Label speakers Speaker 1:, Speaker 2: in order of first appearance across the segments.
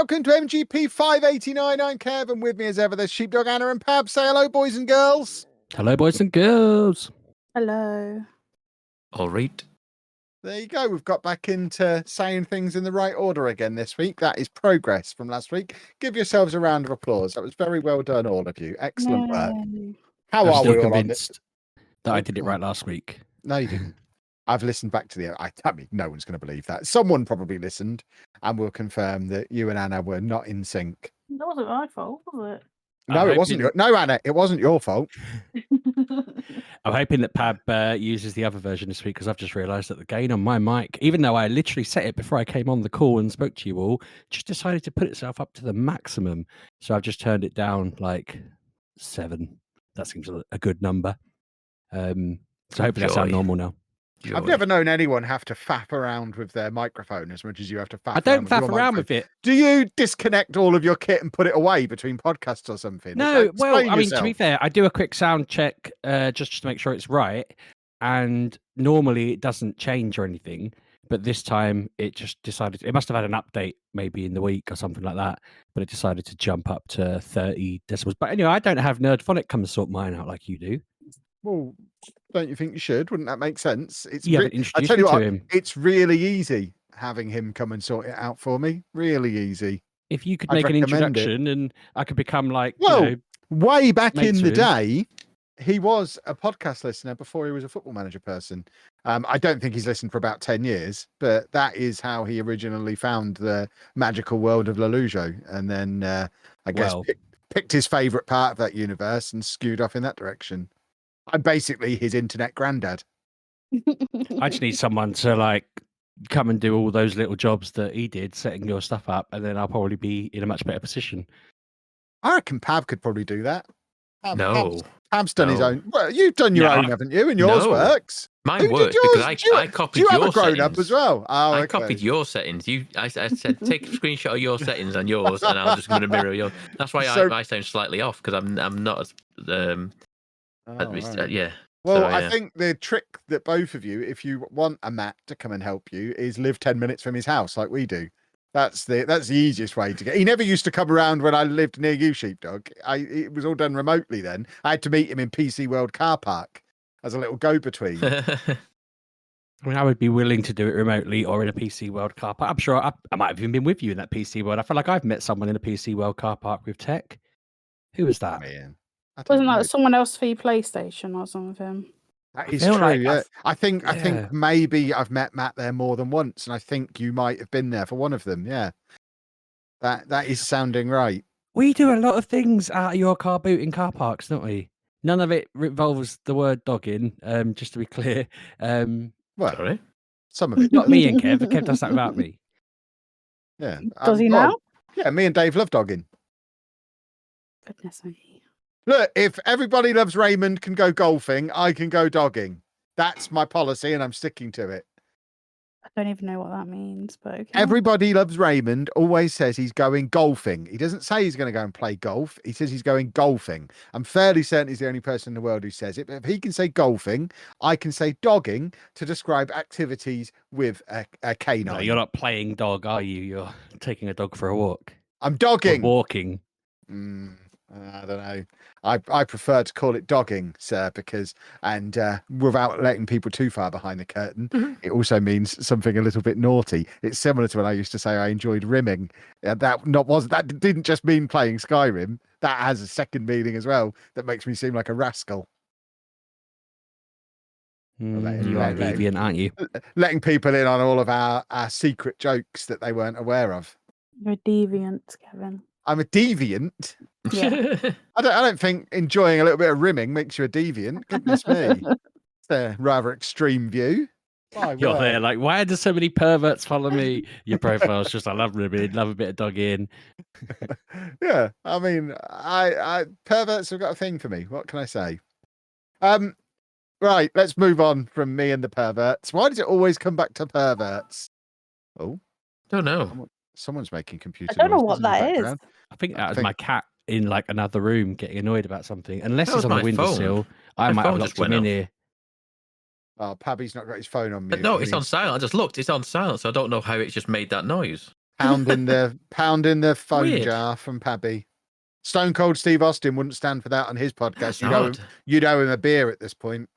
Speaker 1: welcome to MGP589. I'm Kev, and with me as ever, there's Sheepdog, Anna, and Pab. Say hello, boys and girls.
Speaker 2: Hello, boys and girls.
Speaker 3: Hello.
Speaker 4: All right.
Speaker 1: There you go. We've got back into saying things in the right order again this week. That is progress from last week. Give yourselves a round of applause. That was very well done, all of you. Excellent work. How
Speaker 2: I'm
Speaker 1: are
Speaker 2: still
Speaker 1: we all on
Speaker 2: convinced that I
Speaker 1: Oh,
Speaker 2: did it
Speaker 1: come on.
Speaker 2: right last week.
Speaker 1: No, you didn't. I've listened back to the. I mean, no one's going to believe that. Someone probably listened and will confirm that you and Anna were not in sync.
Speaker 3: That wasn't my fault, was it?
Speaker 1: No, it wasn't. No, Anna, it wasn't your fault.
Speaker 2: I'm hoping that Pab uses the other version this week because I've just realised that the gain on my mic, even though I literally set it before I came on the call and spoke to you all, just decided to put itself up to the maximum. So I've just turned it down like 7. That seems a good number. So hopefully that's our normal now.
Speaker 1: I've never known anyone have to faff around with their microphone as much as you have to faff.
Speaker 2: I don't faff around with it.
Speaker 1: Do you disconnect all of your kit and put it away between podcasts or something?
Speaker 2: No, well, I mean, to be fair, I do a quick sound check just to make sure it's right. And normally it doesn't change or anything. But this time it just decided, it must have had an update maybe in the week or something like that. But it decided to jump up to 30 decibels. But anyway, I don't have Nerdphonic come and sort mine out like you do.
Speaker 1: Well, don't you think you should? Wouldn't that make sense? It's
Speaker 2: I tell you what, him.
Speaker 1: It's really easy having him come and sort it out for me. Really easy.
Speaker 2: If you could make an introduction and I could become like,
Speaker 1: way back in the day, he was a podcast listener before he was a Football Manager person. I don't think he's listened for about 10 years, but that is how he originally found the magical world of Lelujo. And then I guess picked his favourite part of that universe and skewed off in that direction. I'm basically his internet granddad.
Speaker 2: I just need someone to like come and do all those little jobs that he did, setting your stuff up, and then I'll probably be in a much better position.
Speaker 1: I reckon Pav could probably do that. Pav's done his own. Well, you've done your own, haven't you? And yours works.
Speaker 4: Mine works because I copied your settings. Do you have a grown-up
Speaker 1: as well? Oh,
Speaker 4: I copied your settings. I said take a screenshot of your settings and yours, and I'm just going to mirror yours. That's why I sound slightly off because I'm not as yeah.
Speaker 1: Well, I think the trick that both of you, if you want a Matt to come and help you, is live 10 minutes from his house like we do. That's the easiest way to get. He never used to come around when I lived near you, Sheepdog. It was all done remotely then. I had to meet him in PC World car park as a little go-between.
Speaker 2: I mean, I would be willing to do it remotely or in a PC World car park. I'm sure I might have even been with you in that PC World. I feel like I've met someone in a PC World car park with tech. Who was that?
Speaker 1: Man.
Speaker 3: Wasn't that someone else for your PlayStation or something?
Speaker 1: That is true. Yeah. I think maybe I've met Matt there more than once, and I think you might have been there for one of them. Yeah, that is sounding right.
Speaker 2: We do a lot of things out of your car boot in car parks, don't we? None of it involves the word dogging. Just to be clear.
Speaker 4: Sorry,
Speaker 1: some of it.
Speaker 2: Not me and Kev. Kev does that without me.
Speaker 1: Yeah.
Speaker 3: Does he now?
Speaker 1: Yeah, me and Dave love dogging.
Speaker 3: Goodness me.
Speaker 1: Look, if everybody loves Raymond can go golfing, I can go dogging. That's my policy, and I'm sticking to it.
Speaker 3: I don't even know what that means, but okay.
Speaker 1: Everybody loves Raymond always says he's going golfing. He doesn't say he's going to go and play golf. He says he's going golfing. I'm fairly certain he's the only person in the world who says it. But if he can say golfing, I can say dogging to describe activities with a canine.
Speaker 2: No, you're not playing dog, are you? You're taking a dog for a walk.
Speaker 1: I'm dogging.
Speaker 2: Or walking.
Speaker 1: I don't know. I prefer to call it dogging, sir, because without letting people too far behind the curtain, it also means something a little bit naughty. It's similar to when I used to say I enjoyed rimming. That didn't just mean playing Skyrim. That has a second meaning as well that makes me seem like a rascal.
Speaker 2: You are deviant, aren't you?
Speaker 1: Letting people in on all of our secret jokes that they weren't aware of.
Speaker 3: You're a deviant, Kevin.
Speaker 1: I'm a deviant.
Speaker 3: Yeah.
Speaker 1: I don't think enjoying a little bit of rimming makes you a deviant. Goodness me. It's a rather extreme view.
Speaker 2: You're there like, why do so many perverts follow me? Your profile's just, I love rimming, love a bit of dogging.
Speaker 1: Yeah, I mean, I perverts have got a thing for me. What can I say? Right, let's move on from me and the perverts. Why does it always come back to perverts? Oh,
Speaker 4: don't know.
Speaker 1: Someone's making computer.
Speaker 3: I don't know what that is.
Speaker 2: I think that was my cat in like another room getting annoyed about something. Unless it's on the windowsill, I might have locked him in here.
Speaker 1: Oh, Pabby's not got his phone on mute.
Speaker 4: No, it's on silent. I just looked. It's on silent, so I don't know how it's just made that noise.
Speaker 1: Pounding the phone
Speaker 4: Weird.
Speaker 1: jar from Pabby. Stone Cold Steve Austin wouldn't stand for that on his podcast.
Speaker 4: That's odd.
Speaker 1: You'd owe him a beer at this point.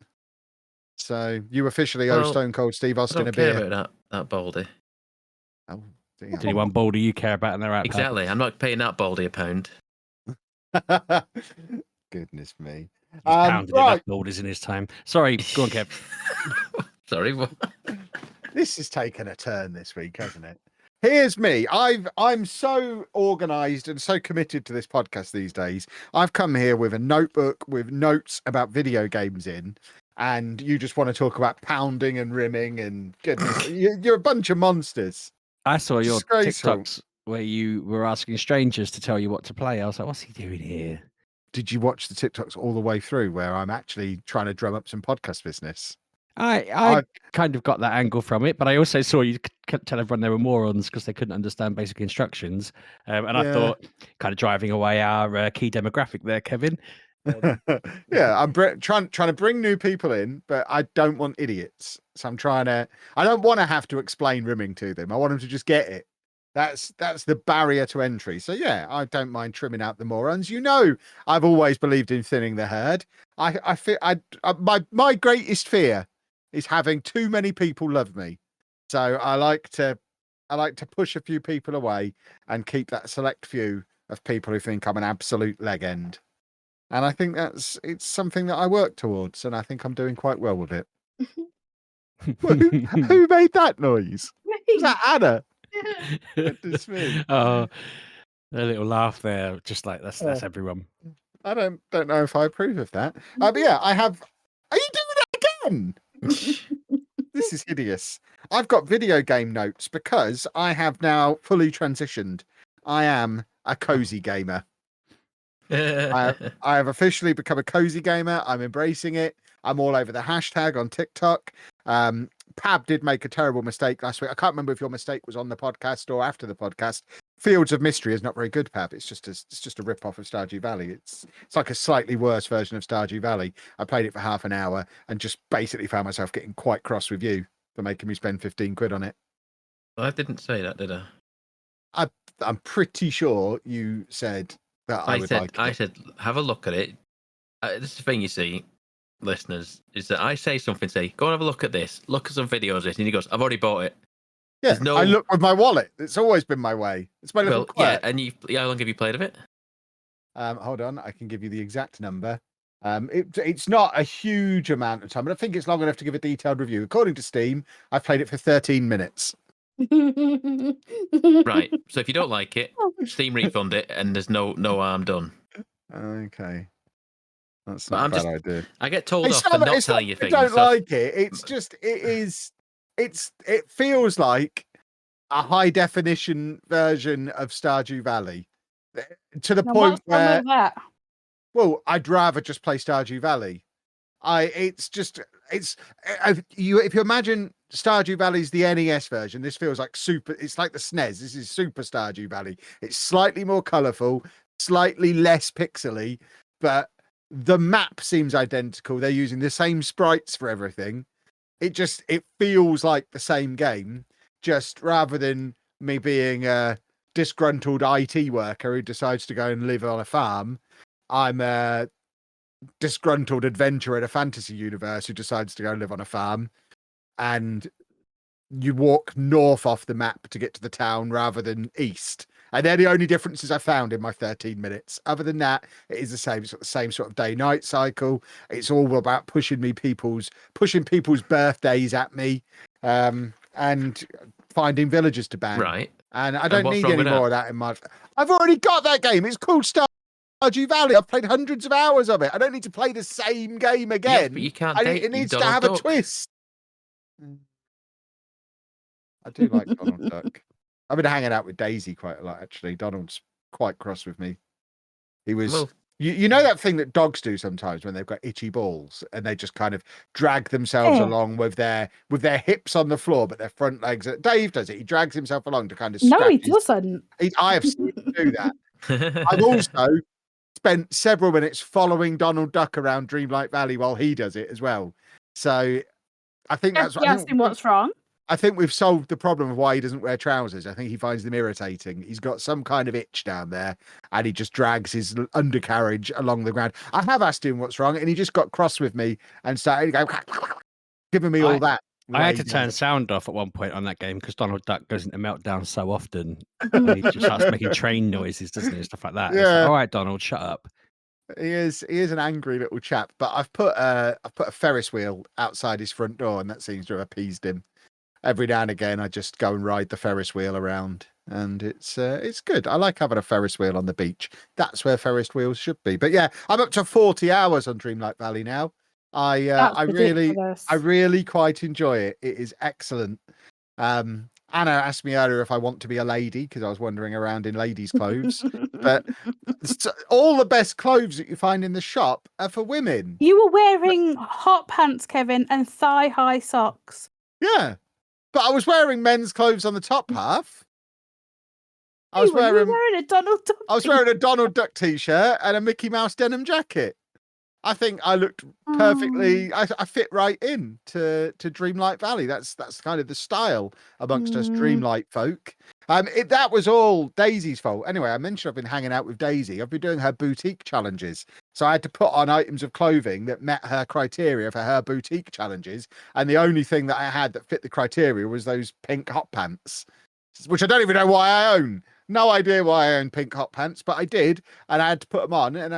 Speaker 1: So you officially owe Stone Cold Steve
Speaker 4: I
Speaker 1: Austin
Speaker 4: don't
Speaker 1: a
Speaker 4: care
Speaker 1: beer.
Speaker 4: about that Baldy.
Speaker 1: Oh, dear.
Speaker 2: There's only one Baldy you care about in their app.
Speaker 4: Exactly. I'm not paying that Baldy £1.
Speaker 1: Goodness me.
Speaker 2: He's pounded
Speaker 1: right.
Speaker 2: enough Baldies in his time. Sorry, go on, Kev.
Speaker 4: Sorry. What?
Speaker 1: This has taken a turn this week, hasn't it? Here's me. I'm so organized and so committed to this podcast these days. I've come here with a notebook with notes about video games in, and you just want to talk about pounding and rimming and goodness, you're a bunch of monsters.
Speaker 2: I saw your
Speaker 1: Disgraceful.
Speaker 2: TikToks where you were asking strangers to tell you what to play. I was like, what's he doing here?
Speaker 1: Did you watch the TikToks all the way through where I'm actually trying to drum up some podcast business?
Speaker 2: I kind of got that angle from it, but I also saw you tell everyone they were morons because they couldn't understand basic instructions. And I thought, kind of driving away our key demographic there, Kevin.
Speaker 1: Yeah, I'm trying to bring new people in, but I don't want idiots. So I don't want to have to explain rimming to them. I want them to just get it. That's the barrier to entry. So yeah, I don't mind trimming out the morons. I've always believed in thinning the herd. I feel my greatest fear is having too many people love me. So I like to push a few people away and keep that select few of people who think I'm an absolute leg end. And I think it's something that I work towards, and I think I'm doing quite well with it. Who made that noise? Was that Anna? Goodness me.
Speaker 2: Oh, a little laugh there, just like that's everyone.
Speaker 1: I don't know if I approve of that. But yeah, I have. Are you doing that again? This is hideous. I've got video game notes because I have now fully transitioned. I am a cozy gamer. I have officially become a cozy gamer. I'm embracing it. I'm all over the hashtag on TikTok. Pab did make a terrible mistake last week. I can't remember if your mistake was on the podcast or after the podcast. Fields of Mystery is not very good, Pab. It's just a rip off of Stardew Valley. It's like a slightly worse version of Stardew Valley. I played it for half an hour and just basically found myself getting quite cross with you for making me spend 15 quid on it.
Speaker 4: I didn't say that, did I?
Speaker 1: I'm pretty sure you said that I
Speaker 4: said, have a look at it. This is the thing, you see, listeners, is that I say something, say, go and have a look at this. Look at some videos of it. And he goes, I've already bought it.
Speaker 1: Yeah, I look with my wallet. It's always been my way. It's my little quirk.
Speaker 4: Yeah, and how long have you played of it?
Speaker 1: Hold on, I can give you the exact number. It's not a huge amount of time, but I think it's long enough to give a detailed review. According to Steam, I've played it for 13 minutes.
Speaker 4: Right. So if you don't like it, Steam refund it, and there's no harm done.
Speaker 1: Okay. That's not a bad idea.
Speaker 4: I get told off for not telling you things.
Speaker 1: I don't like it. It's just, it feels like a high definition version of Stardew Valley to the point where, well, I'd rather just play Stardew Valley. If you imagine Stardew Valley's the NES version, this feels like it's like the SNES. This is Super Stardew Valley. It's slightly more colorful, slightly less pixely, but the map seems identical. They're using the same sprites for everything. It feels like the same game, just rather than me being a disgruntled IT worker who decides to go and live on a farm, I'm a disgruntled adventurer in a fantasy universe who decides to go live on a farm, and you walk north off the map to get to the town rather than east. And they're the only differences I found in my 13 minutes. Other than that, it is the same. It's got the same sort of day-night cycle. It's all about pushing people's birthdays at me, and finding villagers to ban.
Speaker 4: Right.
Speaker 1: And I don't need any more of that in my. I've already got that game. It's called Stardew Valley. I've played hundreds of hours of it. I don't need to play the same game again.
Speaker 4: Yes, but you can't.
Speaker 1: It needs to have a twist. I do like Donald Duck. I've been hanging out with Daisy quite a lot, actually. Donald's quite cross with me. He was. Well, you know that thing that dogs do sometimes when they've got itchy balls and they just kind of drag themselves along with their hips on the floor, but their front legs. Dave does it. He drags himself along to kind of.
Speaker 3: No, he doesn't.
Speaker 1: I have seen him do that. I've also spent several minutes following Donald Duck around Dreamlight Valley while he does it as well. So I think that's
Speaker 3: what. Asked him what's wrong.
Speaker 1: I think we've solved the problem of why he doesn't wear trousers. I think he finds them irritating. He's got some kind of itch down there, and he just drags his undercarriage along the ground. I have asked him what's wrong, and he just got cross with me and started going, giving me all that.
Speaker 2: I had to turn sound off at one point on that game because Donald Duck goes into meltdown so often. He just starts making train noises, doesn't he, and stuff like that.
Speaker 1: Yeah.
Speaker 2: It's like, all right, Donald, shut up.
Speaker 1: He is an angry little chap, but I've put a Ferris wheel outside his front door, and that seems to have appeased him. Every now and again, I just go and ride the Ferris wheel around, and it's good. I like having a Ferris wheel on the beach. That's where Ferris wheels should be. But yeah, I'm up to 40 hours on Dreamlight Valley now. I really quite enjoy it. It is excellent. Anna asked me earlier if I want to be a lady because I was wandering around in ladies' clothes. But all the best clothes that you find in the shop are for women.
Speaker 3: You were wearing hot pants, Kevin, and thigh-high socks.
Speaker 1: Yeah, but I was wearing men's clothes on the top half. I was
Speaker 3: You were
Speaker 1: wearing
Speaker 3: a Donald Duck.
Speaker 1: I was wearing a Donald Duck t-shirt and a Mickey Mouse denim jacket. I think I looked perfectly. I fit right in to Dreamlight Valley. That's kind of the style amongst us Dreamlight folk. That was all Daisy's fault. Anyway, I mentioned I've been hanging out with Daisy. I've been doing her boutique challenges, so I had to put on items of clothing that met her criteria for her boutique challenges. And the only thing that I had that fit the criteria was those pink hot pants, which I don't even know why I own. No idea why I own pink hot pants, but I did, and I had to put them on, and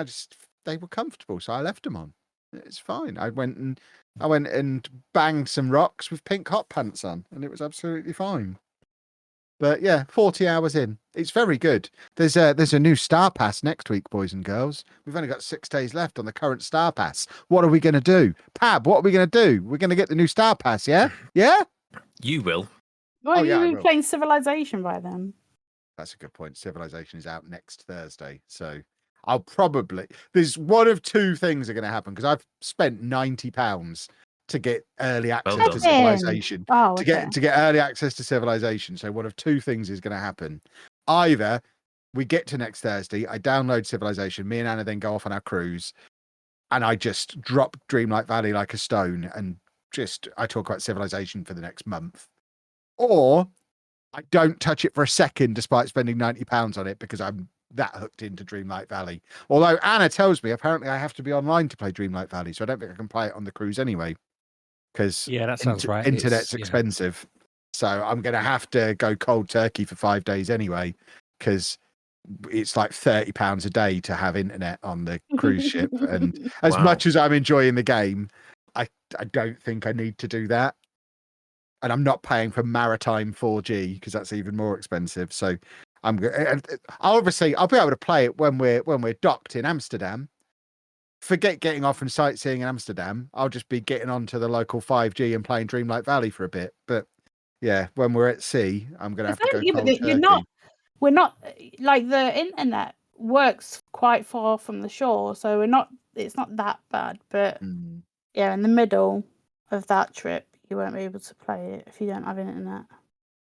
Speaker 1: they were comfortable, so I left them on. It's fine. I went and banged some rocks with pink hot pants on, and it was absolutely fine. But yeah, 40 hours in, it's very good. There's a new Star Pass next week, boys and girls. We've only got 6 days left on the current Star Pass. What are we going to do, Pab? What are we going to do? We're going to get the new Star Pass, yeah? Yeah.
Speaker 4: You will.
Speaker 3: Well, you were playing Civilization by then.
Speaker 1: That's a good point. Civilization is out next Thursday, so I'll probably. There's one of two things are going to happen because I've spent £90 to get early access to Civilization.
Speaker 3: Oh,
Speaker 1: to get early access to Civilization. So one of two things is going to happen. Either we get to next Thursday, I download Civilization, me and Anna then go off on our cruise, and I just drop Dreamlight Valley like a stone, and I talk about Civilization for the next month, or I don't touch it for a second despite spending £90 on it because I'm that hooked into Dreamlight Valley. Although Anna tells me apparently I have to be online to play Dreamlight Valley, so I don't think I can play it on the cruise anyway. Because
Speaker 2: that sounds right.
Speaker 1: Internet's expensive, so I'm going to have to go cold turkey for 5 days anyway, because it's like £30 a day to have internet on the cruise ship. And as much as I'm enjoying the game, I don't think I need to do that. And I'm not paying for maritime 4G because that's even more expensive. So I'll be able to play it when we're docked in Amsterdam. Forget getting off and sightseeing in Amsterdam. I'll just be getting onto the local 5G and playing Dreamlight Valley for a bit. But yeah, when we're at sea, I'm going to have to go cold turkey.
Speaker 3: We're not like the internet works quite far from the shore, so it's not that bad. But yeah, in the middle of that trip, you won't be able to play it if you don't have internet.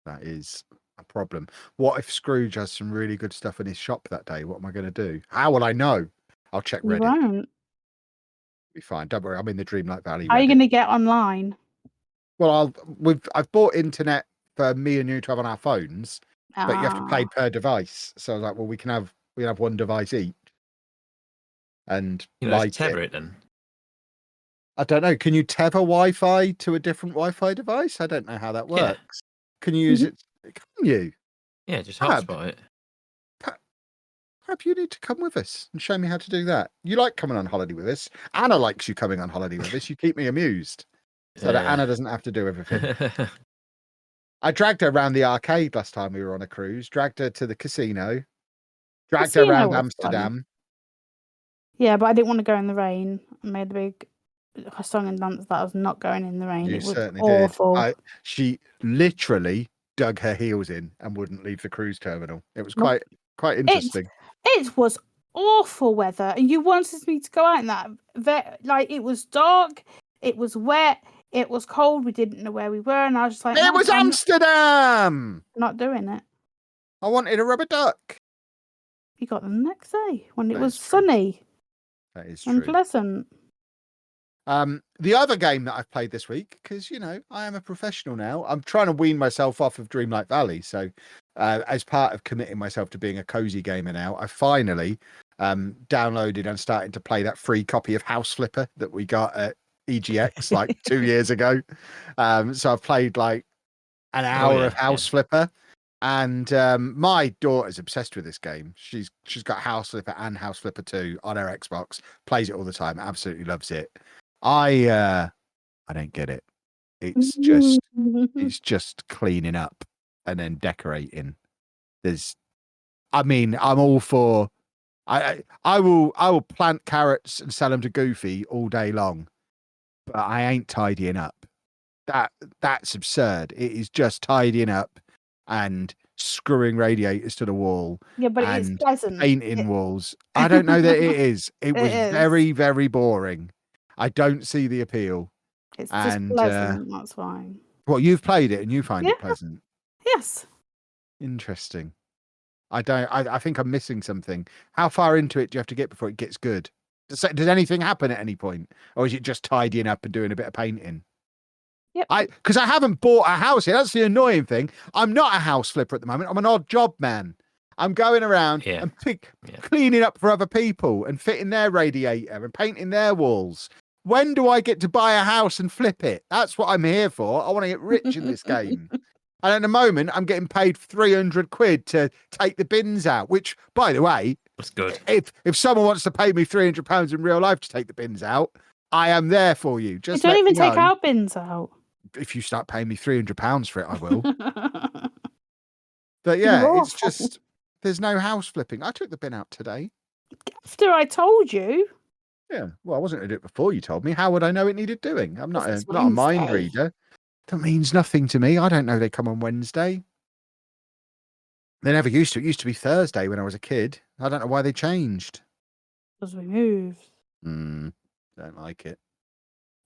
Speaker 3: That
Speaker 1: is a problem. What if Scrooge has some really good stuff in his shop that day? What am I going to do? How will I know? I'll check Reddit.
Speaker 3: You won't.
Speaker 1: Be fine. Don't worry. I'm in the Dreamlight Valley.
Speaker 3: How are you going to get online?
Speaker 1: Well, I've bought internet for me and you to have on our phones, but you have to pay per device. So I was like, well, we can have one device each, and
Speaker 4: tether it then.
Speaker 1: I don't know. Can you tether Wi-Fi to a different Wi-Fi device? I don't know how that works. Yeah. Can you use it? Can you?
Speaker 4: Yeah, just hotspot it.
Speaker 1: Perhaps you need to come with us and show me how to do that. You like coming on holiday with us. Anna likes you coming on holiday with us. You keep me amused so that Anna doesn't have to do everything. I dragged her around the arcade last time we were on a cruise, dragged her to the casino, dragged her around Amsterdam.
Speaker 3: Fun. Yeah, but I didn't want to go in the rain. I made a big song and dance that I was not going in the rain.
Speaker 1: You
Speaker 3: it was
Speaker 1: certainly
Speaker 3: awful.
Speaker 1: did. She literally dug her heels in and wouldn't leave the cruise terminal. It was quite interesting.
Speaker 3: It was awful weather, and you wanted me to go out in that. Like, it was dark, it was wet, it was cold. We didn't know where we were, and I was just like,
Speaker 1: "It was Amsterdam."
Speaker 3: Not doing it.
Speaker 1: I wanted a rubber duck.
Speaker 3: You got them the next day when it was sunny.
Speaker 1: That is
Speaker 3: and
Speaker 1: true.
Speaker 3: pleasant.
Speaker 1: The other game that I've played this week, because I am a professional now. I'm trying to wean myself off of Dreamlight Valley. So, as part of committing myself to being a cozy gamer now, I finally downloaded and started to play that free copy of House Flipper that we got at EGX like 2 years ago. So I've played like an hour of House Flipper, and my daughter's obsessed with this game. She's got House Flipper and House Flipper 2 on her Xbox, plays it all the time, absolutely loves it. I don't get it. It's just cleaning up and then decorating. I'm all for. I will plant carrots and sell them to Goofy all day long, but I ain't tidying up. That's absurd. It is just tidying up and screwing radiators to the wall.
Speaker 3: Yeah, but it's pleasant.
Speaker 1: Painting walls. I don't know that it is. It was very, very boring. I don't see the appeal.
Speaker 3: It's just pleasant, that's why.
Speaker 1: Well, you've played it and you find it pleasant.
Speaker 3: Yes.
Speaker 1: Interesting. I think I'm missing something. How far into it do you have to get before it gets good? Does anything happen at any point? Or is it just tidying up and doing a bit of painting?
Speaker 3: Yep.
Speaker 1: Because I haven't bought a house yet. That's the annoying thing. I'm not a house flipper at the moment. I'm an odd job man. I'm going around and cleaning up for other people and fitting their radiator and painting their walls. When do I get to buy a house and flip it? That's what I'm here for. I want to get rich in this game. And at the moment, I'm getting paid 300 quid to take the bins out, which, by the way,
Speaker 4: that's good.
Speaker 1: If someone wants to pay me £300 in real life to take the bins out, I am there for you. Just
Speaker 3: don't even take our bins out.
Speaker 1: If you start paying me £300 for it, I will. But yeah, it's just, there's no house flipping. I took the bin out today.
Speaker 3: After I told you.
Speaker 1: Yeah, well, I wasn't going to do it before you told me. How would I know it needed doing? I'm not a mind reader. That means nothing to me. I don't know they come on Wednesday. They never used to. It used to be Thursday when I was a kid. I don't know why they changed.
Speaker 3: Because we moved.
Speaker 1: Don't like it.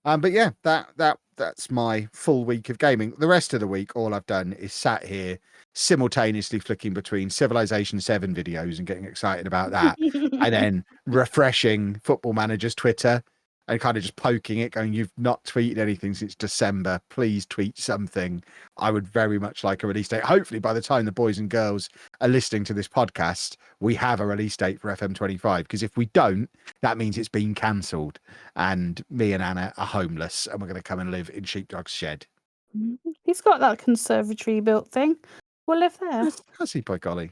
Speaker 1: But yeah, that's my full week of gaming. The rest of the week, all I've done is sat here simultaneously flicking between Civilization 7 videos and getting excited about that, and then refreshing Football Manager's Twitter and kind of just poking it, going, "You've not tweeted anything since December. Please tweet something. I would very much like a release date." Hopefully, by the time the boys and girls are listening to this podcast, we have a release date for FM25. Because if we don't, that means it's been cancelled, and me and Anna are homeless, and we're going to come and live in Sheepdog's shed.
Speaker 3: He's got that conservatory built thing. We'll live there.
Speaker 1: Has he, by golly?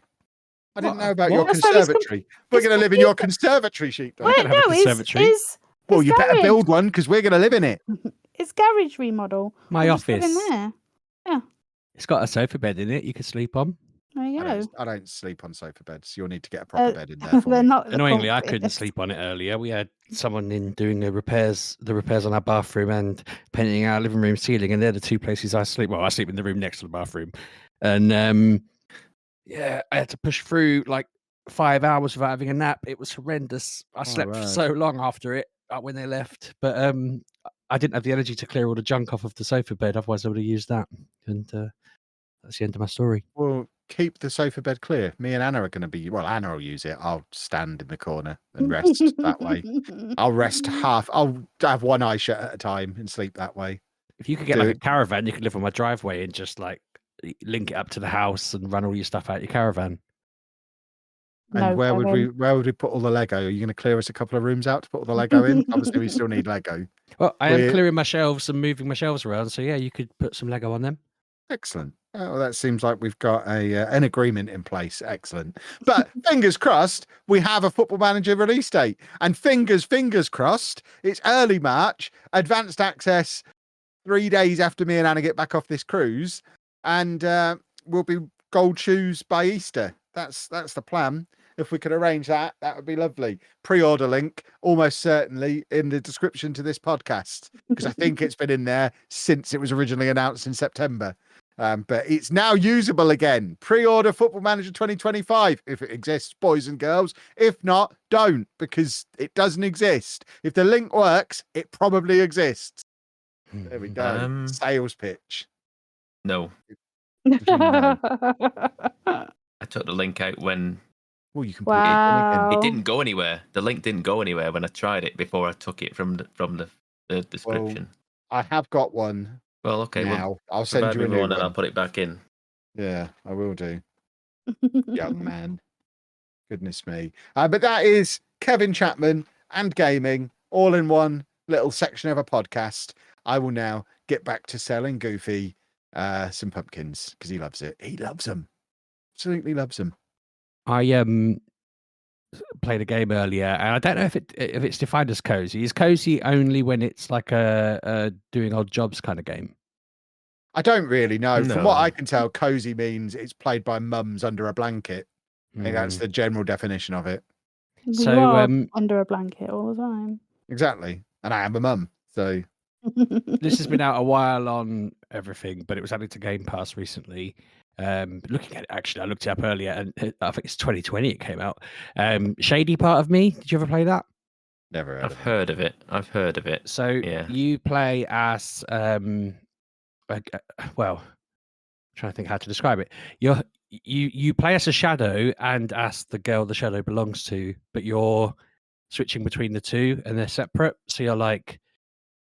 Speaker 1: I didn't know about your conservatory. We're going to live in your conservatory, Sheepdog.
Speaker 3: Wait, no,
Speaker 1: well, you better build one because we're going to live in it.
Speaker 3: It's garage remodel.
Speaker 2: My office.
Speaker 3: In there. Yeah.
Speaker 2: It's got a sofa bed in it you could sleep on.
Speaker 3: There you go.
Speaker 1: I don't sleep on sofa beds. You'll need to get a proper bed in there.
Speaker 3: They're not
Speaker 2: annoyingly, I couldn't sleep on it earlier. We had someone in doing the repairs on our bathroom and painting our living room ceiling, and they're the two places I sleep. Well, I sleep in the room next to the bathroom, and I had to push through like 5 hours without having a nap. It was horrendous. I slept for so long after it when they left, but I didn't have the energy to clear all the junk off of the sofa bed. Otherwise, I would have used that, and that's the end of my story.
Speaker 1: Well, keep the sofa bed clear. Me and Anna are going to be. Well, Anna will use it. I'll stand in the corner and rest that way. I'll rest half. I'll have one eye shut at a time and sleep that way.
Speaker 2: If you could get like a caravan, you could live on my driveway and just like link it up to the house and run all your stuff out your caravan.
Speaker 1: And where would we put all the Lego? Are you going to clear us a couple of rooms out to put all the Lego in? Obviously, we still need Lego.
Speaker 2: Well, I am clearing my shelves and moving my shelves around. So yeah, you could put some Lego on them.
Speaker 1: Excellent. Oh, that seems like we've got an agreement in place. Excellent. But fingers crossed, we have a Football Manager release date. And fingers crossed, it's early March, advanced access 3 days after me and Anna get back off this cruise. And we'll be gold shoes by Easter. That's the plan. If we could arrange that, that would be lovely. Pre-order link, almost certainly in the description to this podcast, because I think it's been in there since it was originally announced in September. But it's now usable again. Pre-order Football Manager 2025 if it exists, boys and girls. If not, don't, because it doesn't exist. If the link works, it probably exists. There we go. Sales pitch.
Speaker 4: No.
Speaker 1: No.
Speaker 4: I took the link out when.
Speaker 1: Well, you can put it in again.
Speaker 4: It didn't go anywhere. The link didn't go anywhere when I tried it before I took it from the the description.
Speaker 1: Well, I have got one.
Speaker 4: Well, okay.
Speaker 1: Now I'll send you a new one.
Speaker 4: And I'll put it back in.
Speaker 1: Yeah, I will do. Young man. Goodness me. But that is Kevin Chapman and gaming all in one little section of a podcast. I will now get back to selling Goofy some pumpkins because he loves it. He loves them. Absolutely loves them.
Speaker 2: I played a game earlier, and I don't know if it's defined as cozy. Is cozy only when it's like a doing odd jobs kind of game?
Speaker 1: I don't really know.
Speaker 4: No.
Speaker 1: From what I can tell, cozy means it's played by mums under a blanket. I think that's the general definition of it.
Speaker 2: So,
Speaker 3: you are under a blanket all the time.
Speaker 1: Exactly. And I am a mum, so
Speaker 2: this has been out a while on everything, but it was added to Game Pass recently. Looking at it, actually, I looked it up earlier, and I think it's 2020 it came out. Shady Part of Me. Did you ever play that?
Speaker 1: never heard
Speaker 4: I've
Speaker 1: of it.
Speaker 4: heard of it. I've heard of it.
Speaker 2: So
Speaker 4: Yeah.
Speaker 2: you play as well, I'm trying to think how to describe it. You play as a shadow and as the girl the shadow belongs to, but you're switching between the two and they're separate. So you're like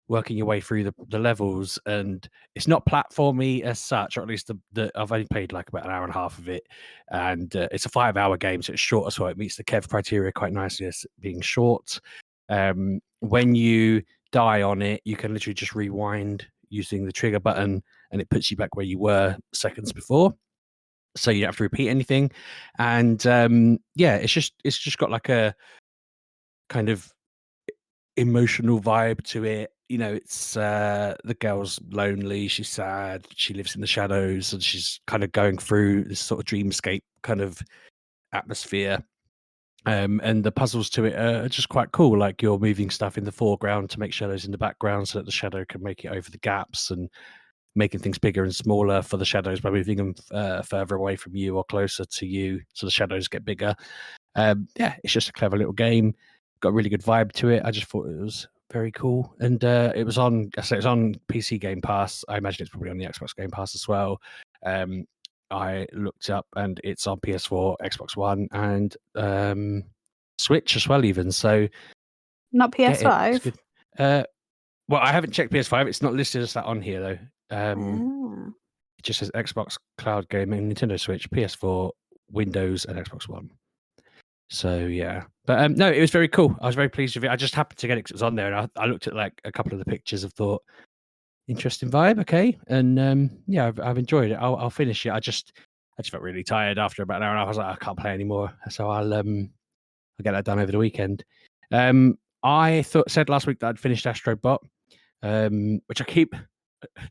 Speaker 2: working your way through the levels, and it's not platformy as such, or at least the I've only played like about an hour and a half of it, and it's a 5-hour game, so it's short as well. It meets the Kev criteria quite nicely as being short. When you die on it, you can literally just rewind using the trigger button, and it puts you back where you were seconds before, so you don't have to repeat anything. And it's just got like a kind of emotional vibe to it. You know, it's the girl's lonely, she's sad, she lives in the shadows, and she's kind of going through this sort of dreamscape kind of atmosphere. And the puzzles to it are just quite cool. Like you're moving stuff in the foreground to make shadows in the background so that the shadow can make it over the gaps, and making things bigger and smaller for the shadows by moving them further away from you or closer to you, so the shadows get bigger. It's just a clever little game. Got a really good vibe to it. I just thought it was very cool, and it was on. I say it was on PC Game Pass. I imagine it's probably on the Xbox Game Pass as well. I looked up, and it's on PS4, Xbox One, and Switch as well. Even so,
Speaker 3: Not PS5.
Speaker 2: Well, I haven't checked PS5. It's not listed as that on here though. It just says Xbox Cloud Gaming, Nintendo Switch, PS4, Windows, and Xbox One. So yeah, but no, it was very cool. I was very pleased with it. I just happened to get it because it was on there, and I looked at like a couple of the pictures and thought, interesting vibe, okay. And I've enjoyed it. I'll finish it. I just felt really tired after about an hour and a half. I was like, I can't play anymore, so I'll get that done over the weekend. I said last week that I'd finished Astrobot, which I keep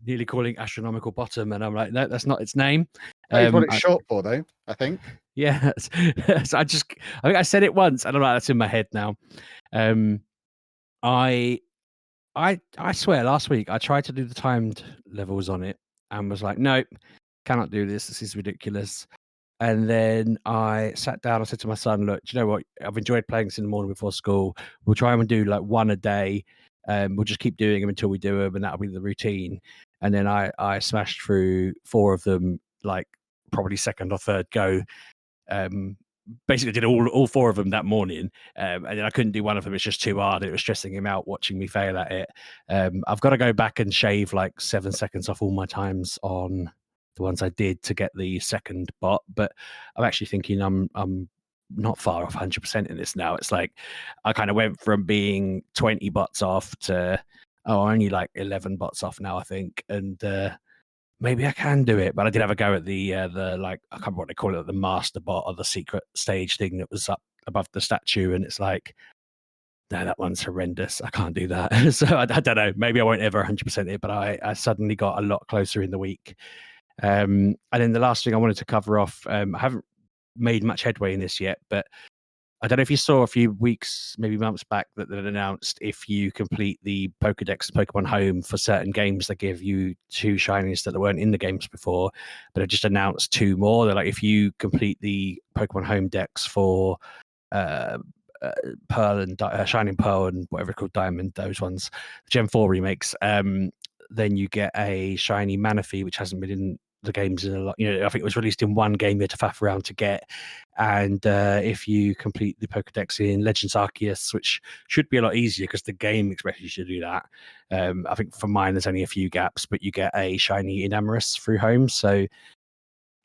Speaker 2: nearly calling Astronomical Bottom, and I'm like, no, that's not its name.
Speaker 1: That is what it's short for, though, I think.
Speaker 2: Yeah, so I think I said it once, and I'm like, that's in my head now. I swear, last week I tried to do the timed levels on it and was like, nope, cannot do this. This is ridiculous. And then I sat down. I said to my son, look, do you know what? I've enjoyed playing this in the morning before school. We'll try and do like one a day. We'll just keep doing them until we do them, and that'll be the routine. And then I smashed through 4 of them, like probably second or third go. Basically did all 4 of them that morning, and then I couldn't do one of them. It's just too hard. It was stressing him out watching me fail at it. I've got to go back and shave like 7 seconds off all my times on the ones I did to get the second bot, but I'm actually thinking I'm not far off 100% in this now. It's like I kind of went from being 20 bots off to only like 11 bots off now, I think. And maybe I can do it, but I did have a go at the like, I can't remember what they call it, the master bot or the secret stage thing that was up above the statue, and it's like, no, that one's horrendous. I can't do that. So I don't know. Maybe I won't ever 100% it, but I suddenly got a lot closer in the week. And then the last thing I wanted to cover off, I haven't made much headway in this yet, but I don't know if you saw a few weeks, maybe months back, that they announced if you complete the Pokedex Pokemon Home for certain games, they give you 2 shinies that weren't in the games before, but they just announced 2 more. They're like, if you complete the Pokemon Home Dex for Pearl and Shining Pearl and whatever it's called, Diamond, those ones, Gen 4 remakes, then you get a shiny Manaphy, which hasn't been in the games in a lot. I think it was released in one game you had to faff around to get, and if you complete the Pokedex in Legends Arceus, which should be a lot easier because the game expects you to do that. I think for mine there's only a few gaps, but you get a shiny Enamorus through home. So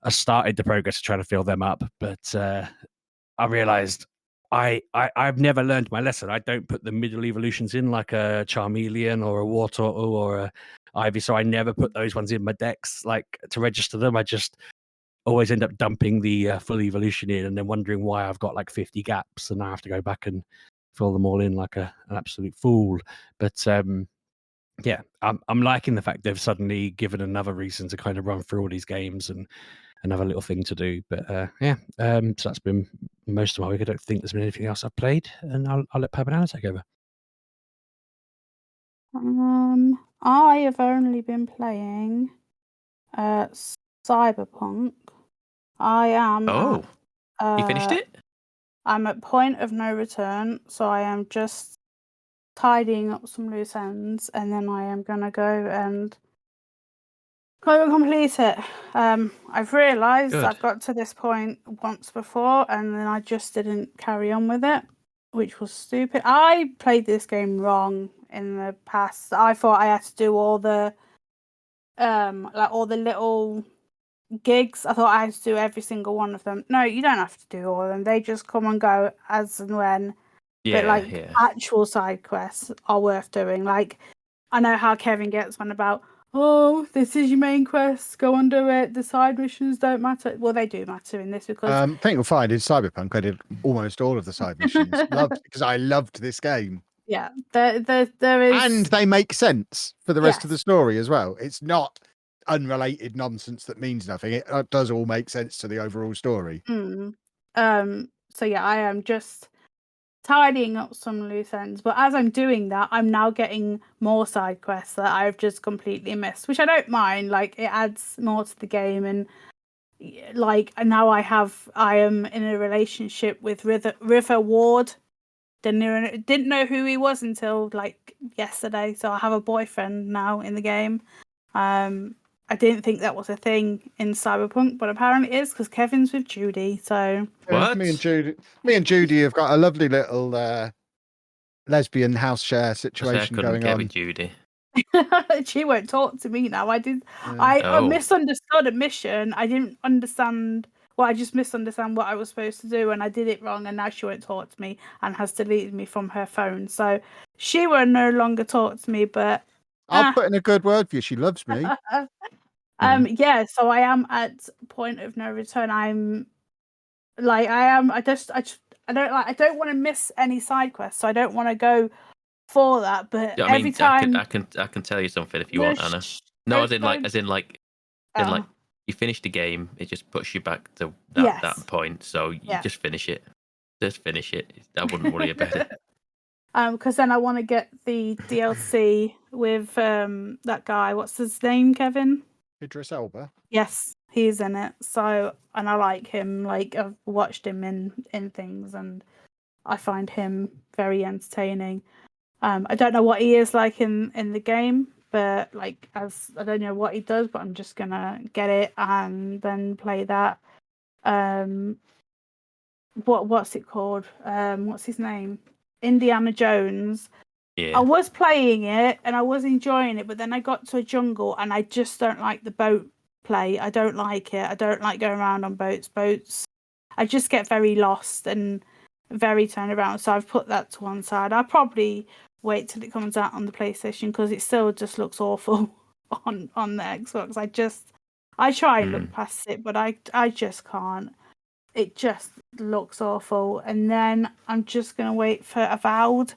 Speaker 2: I started the progress of trying to fill them up, but I realized I've never learned my lesson. I don't put the middle evolutions in like a Charmeleon or a Wartortle or a Ivy, so I never put those ones in my decks like to register them. I just always end up dumping the full evolution in and then wondering why I've got like 50 gaps and I have to go back and fill them all in like an absolute fool. But yeah, I'm liking the fact they've suddenly given another reason to kind of run through all these games and another little thing to do. But so that's been most of my week. I don't think there's been anything else I've played, and I'll let Pabanana take over.
Speaker 3: I have only been playing Cyberpunk. I am.
Speaker 4: Oh, you finished it?
Speaker 3: I'm at point of no return, so I am just tidying up some loose ends, and then I am gonna go and complete it. I've realised I've got to this point once before, and then I just didn't carry on with it, which was stupid. I played this game wrong in the past. I thought I had to do all the all the little gigs. I thought I had to do every single one of them. No, you don't have to do all of them. They just come and go as and when.
Speaker 4: Yeah,
Speaker 3: but actual side quests are worth doing. Like, I know how Kevin gets on about, oh, this is your main quest, go and do it. The side missions don't matter. Well, they do matter in this because
Speaker 1: I think you'll find in Cyberpunk I did almost all of the side missions. Because I loved this game.
Speaker 3: Yeah, there is,
Speaker 1: and they make sense for the rest of the story as well. It's not unrelated nonsense that means nothing. It does all make sense to the overall story.
Speaker 3: So yeah, I am just tidying up some loose ends, but as I'm doing that, I'm now getting more side quests that I've just completely missed, which I don't mind. Like, it adds more to the game, and like now I am in a relationship with River Ward. Didn't know who he was until like yesterday, so I have a boyfriend now in the game. I didn't think that was a thing in Cyberpunk, but apparently it is because Kevin's with Judy. So
Speaker 4: what?
Speaker 1: Me and Judy have got a lovely little lesbian house share situation going on.
Speaker 4: With Judy.
Speaker 3: She won't talk to me now. I misunderstood a mission. I didn't understand. Well, I just misunderstand what I was supposed to do, and I did it wrong. And now she won't talk to me and has deleted me from her phone. So she will no longer talk to me. But
Speaker 1: I'll put in a good word for you. She loves me.
Speaker 3: Yeah, so I am at point of no return. I don't want to miss any side quests, so I don't want to go for that. But
Speaker 4: Yeah,
Speaker 3: every time
Speaker 4: I can tell you something if you want, Anna. No, as in you finish the game, it just puts you back to that point. So you just finish it. Just finish it. I wouldn't worry about it.
Speaker 3: Because then I want to get the DLC with that guy. What's his name, Kevin?
Speaker 1: Idris Elba.
Speaker 3: Yes, he's in it. So, and I like him. Like, I've watched him in things, and I find him very entertaining. I don't know what he is like in the game, but like, as I don't know what he does, but I'm just gonna get it and then play that. What's it called? What's his name? Indiana Jones.
Speaker 4: Yeah.
Speaker 3: I was playing it and I was enjoying it, but then I got to a jungle and I just don't like the boat play. I don't like it. I don't like going around on boats. I just get very lost and very turned around. So I've put that to one side. I'll probably wait till it comes out on the PlayStation because it still just looks awful on the Xbox. I try and look past it, but I just can't. It just looks awful. And then I'm just gonna wait for Avowed.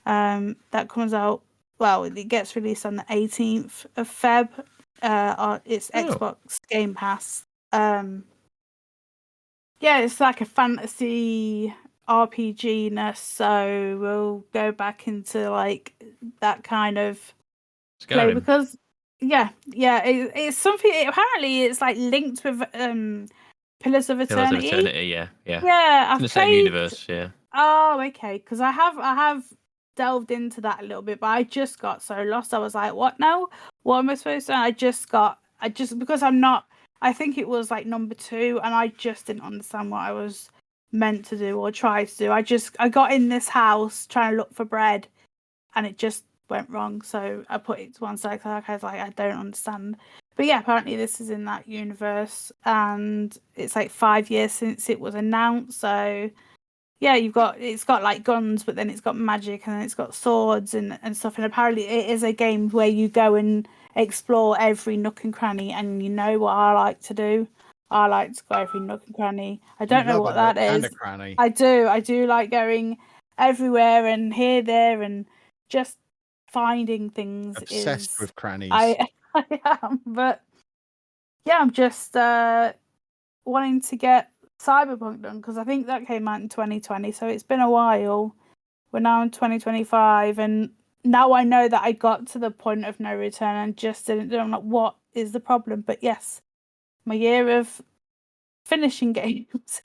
Speaker 3: That comes out. Well, it gets released on the 18th of Feb. It's Xbox Game Pass. Yeah, it's like a fantasy RPG-ness, so we'll go back into like that kind of play because it's something. Apparently, it's like linked with Pillars of Eternity.
Speaker 4: Yeah.
Speaker 3: Yeah,
Speaker 4: in the same universe. Yeah.
Speaker 3: Oh, okay. Because I have delved into that a little bit, but I just got so lost. I was like, what now? What am I supposed to do? I just because I'm not I think it was like number 2, and I just didn't understand what I was meant to do or try to do. I got in this house trying to look for bread, and it just went wrong. So I put it to one side. I was like, I don't understand. But yeah, apparently this is in that universe, and it's like 5 years since it was announced. So yeah, it's got like guns, but then it's got magic, and then it's got swords and stuff. And apparently it is a game where you go and explore every nook and cranny. And you know what I like to do? I like to go every nook and cranny. I don't know what that is.
Speaker 1: Cranny.
Speaker 3: I do like going everywhere and here, there, and just finding things.
Speaker 1: Obsessed with crannies.
Speaker 3: I am, but yeah, I'm just wanting to get Cyberpunk done, because I think that came out in 2020, so it's been a while. We're now in 2025, and now I know that I got to the point of no return and just didn't do it. I'm like, what is the problem? But yes, my year of finishing games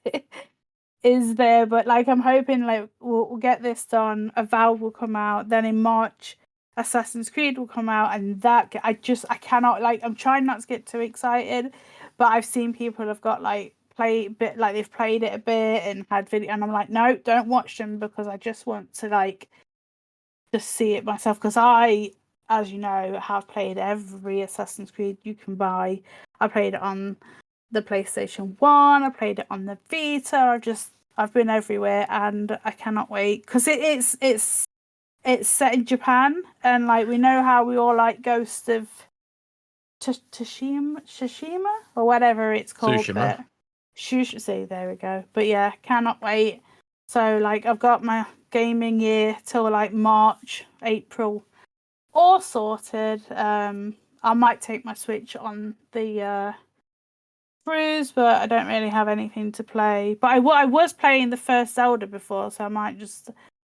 Speaker 3: is there, but like I'm hoping like we'll get this done. A Valve will come out, then in March Assassin's Creed will come out, and that I cannot, like, I'm trying not to get too excited, but I've seen people have got like they've played it a bit and had video, and I'm like, no, don't watch them, because I just want to like just see it myself, because I, as you know, have played every Assassin's Creed you can buy. I played it on the PlayStation 1, I played it on the Vita, I've been everywhere, and I cannot wait, because it's set in Japan, and like we know how we all like Ghost of Tsushima or whatever it's called.
Speaker 4: Tsushima.
Speaker 3: See, there we go. But yeah, cannot wait. So like I've got my gaming year till like March, April, all sorted. I might take my Switch on the cruise, but I don't really have anything to play. But I was playing the first Zelda before, so I might just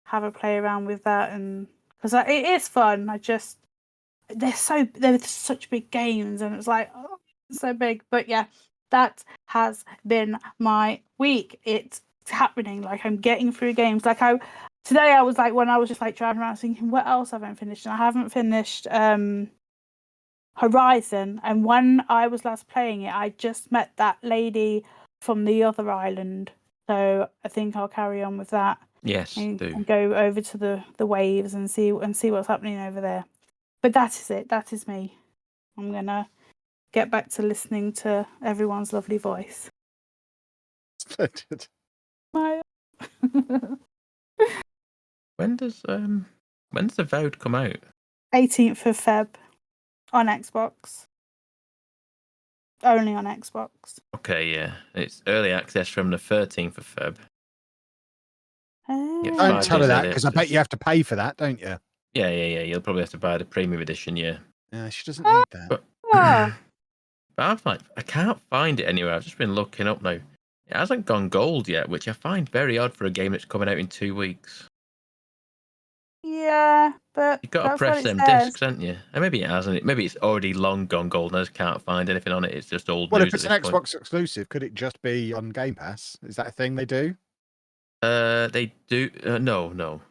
Speaker 3: have a play around with that, and because it is fun. They're such big games, and it's like, oh, it's so big. But yeah, that has been my week. It's happening. Like I'm getting through games. Like today I was like, when I was just like driving around thinking, what else haven't finished? And I haven't finished Horizon. And when I was last playing it, I just met that lady from the other island. So I think I'll carry on with that.
Speaker 4: Yes,
Speaker 3: and go over to the waves and see what's happening over there. But that is it. That is me. I'm gonna get back to listening to everyone's lovely voice.
Speaker 1: Splendid.
Speaker 4: When does the VOD come out?
Speaker 3: 18th of Feb on Xbox. Only on Xbox.
Speaker 4: Okay, yeah. It's early access from the 13th of Feb.
Speaker 1: Don't tell her that, because I bet you have to pay for that, don't you?
Speaker 4: Yeah. You'll probably have to buy the premium edition, yeah.
Speaker 1: Yeah, she doesn't need that.
Speaker 4: But I can't find it anywhere. I've just been looking up now. It hasn't gone gold yet, which I find very odd for a game that's coming out in 2 weeks.
Speaker 3: Yeah, but
Speaker 4: You've got to press them discs, haven't you? And maybe it hasn't. Maybe it's already long gone gold and I just can't find anything on it. It's just old news.
Speaker 1: Well, if it's an Xbox exclusive, could it just be on Game Pass? Is that a thing they do?
Speaker 4: They do. No.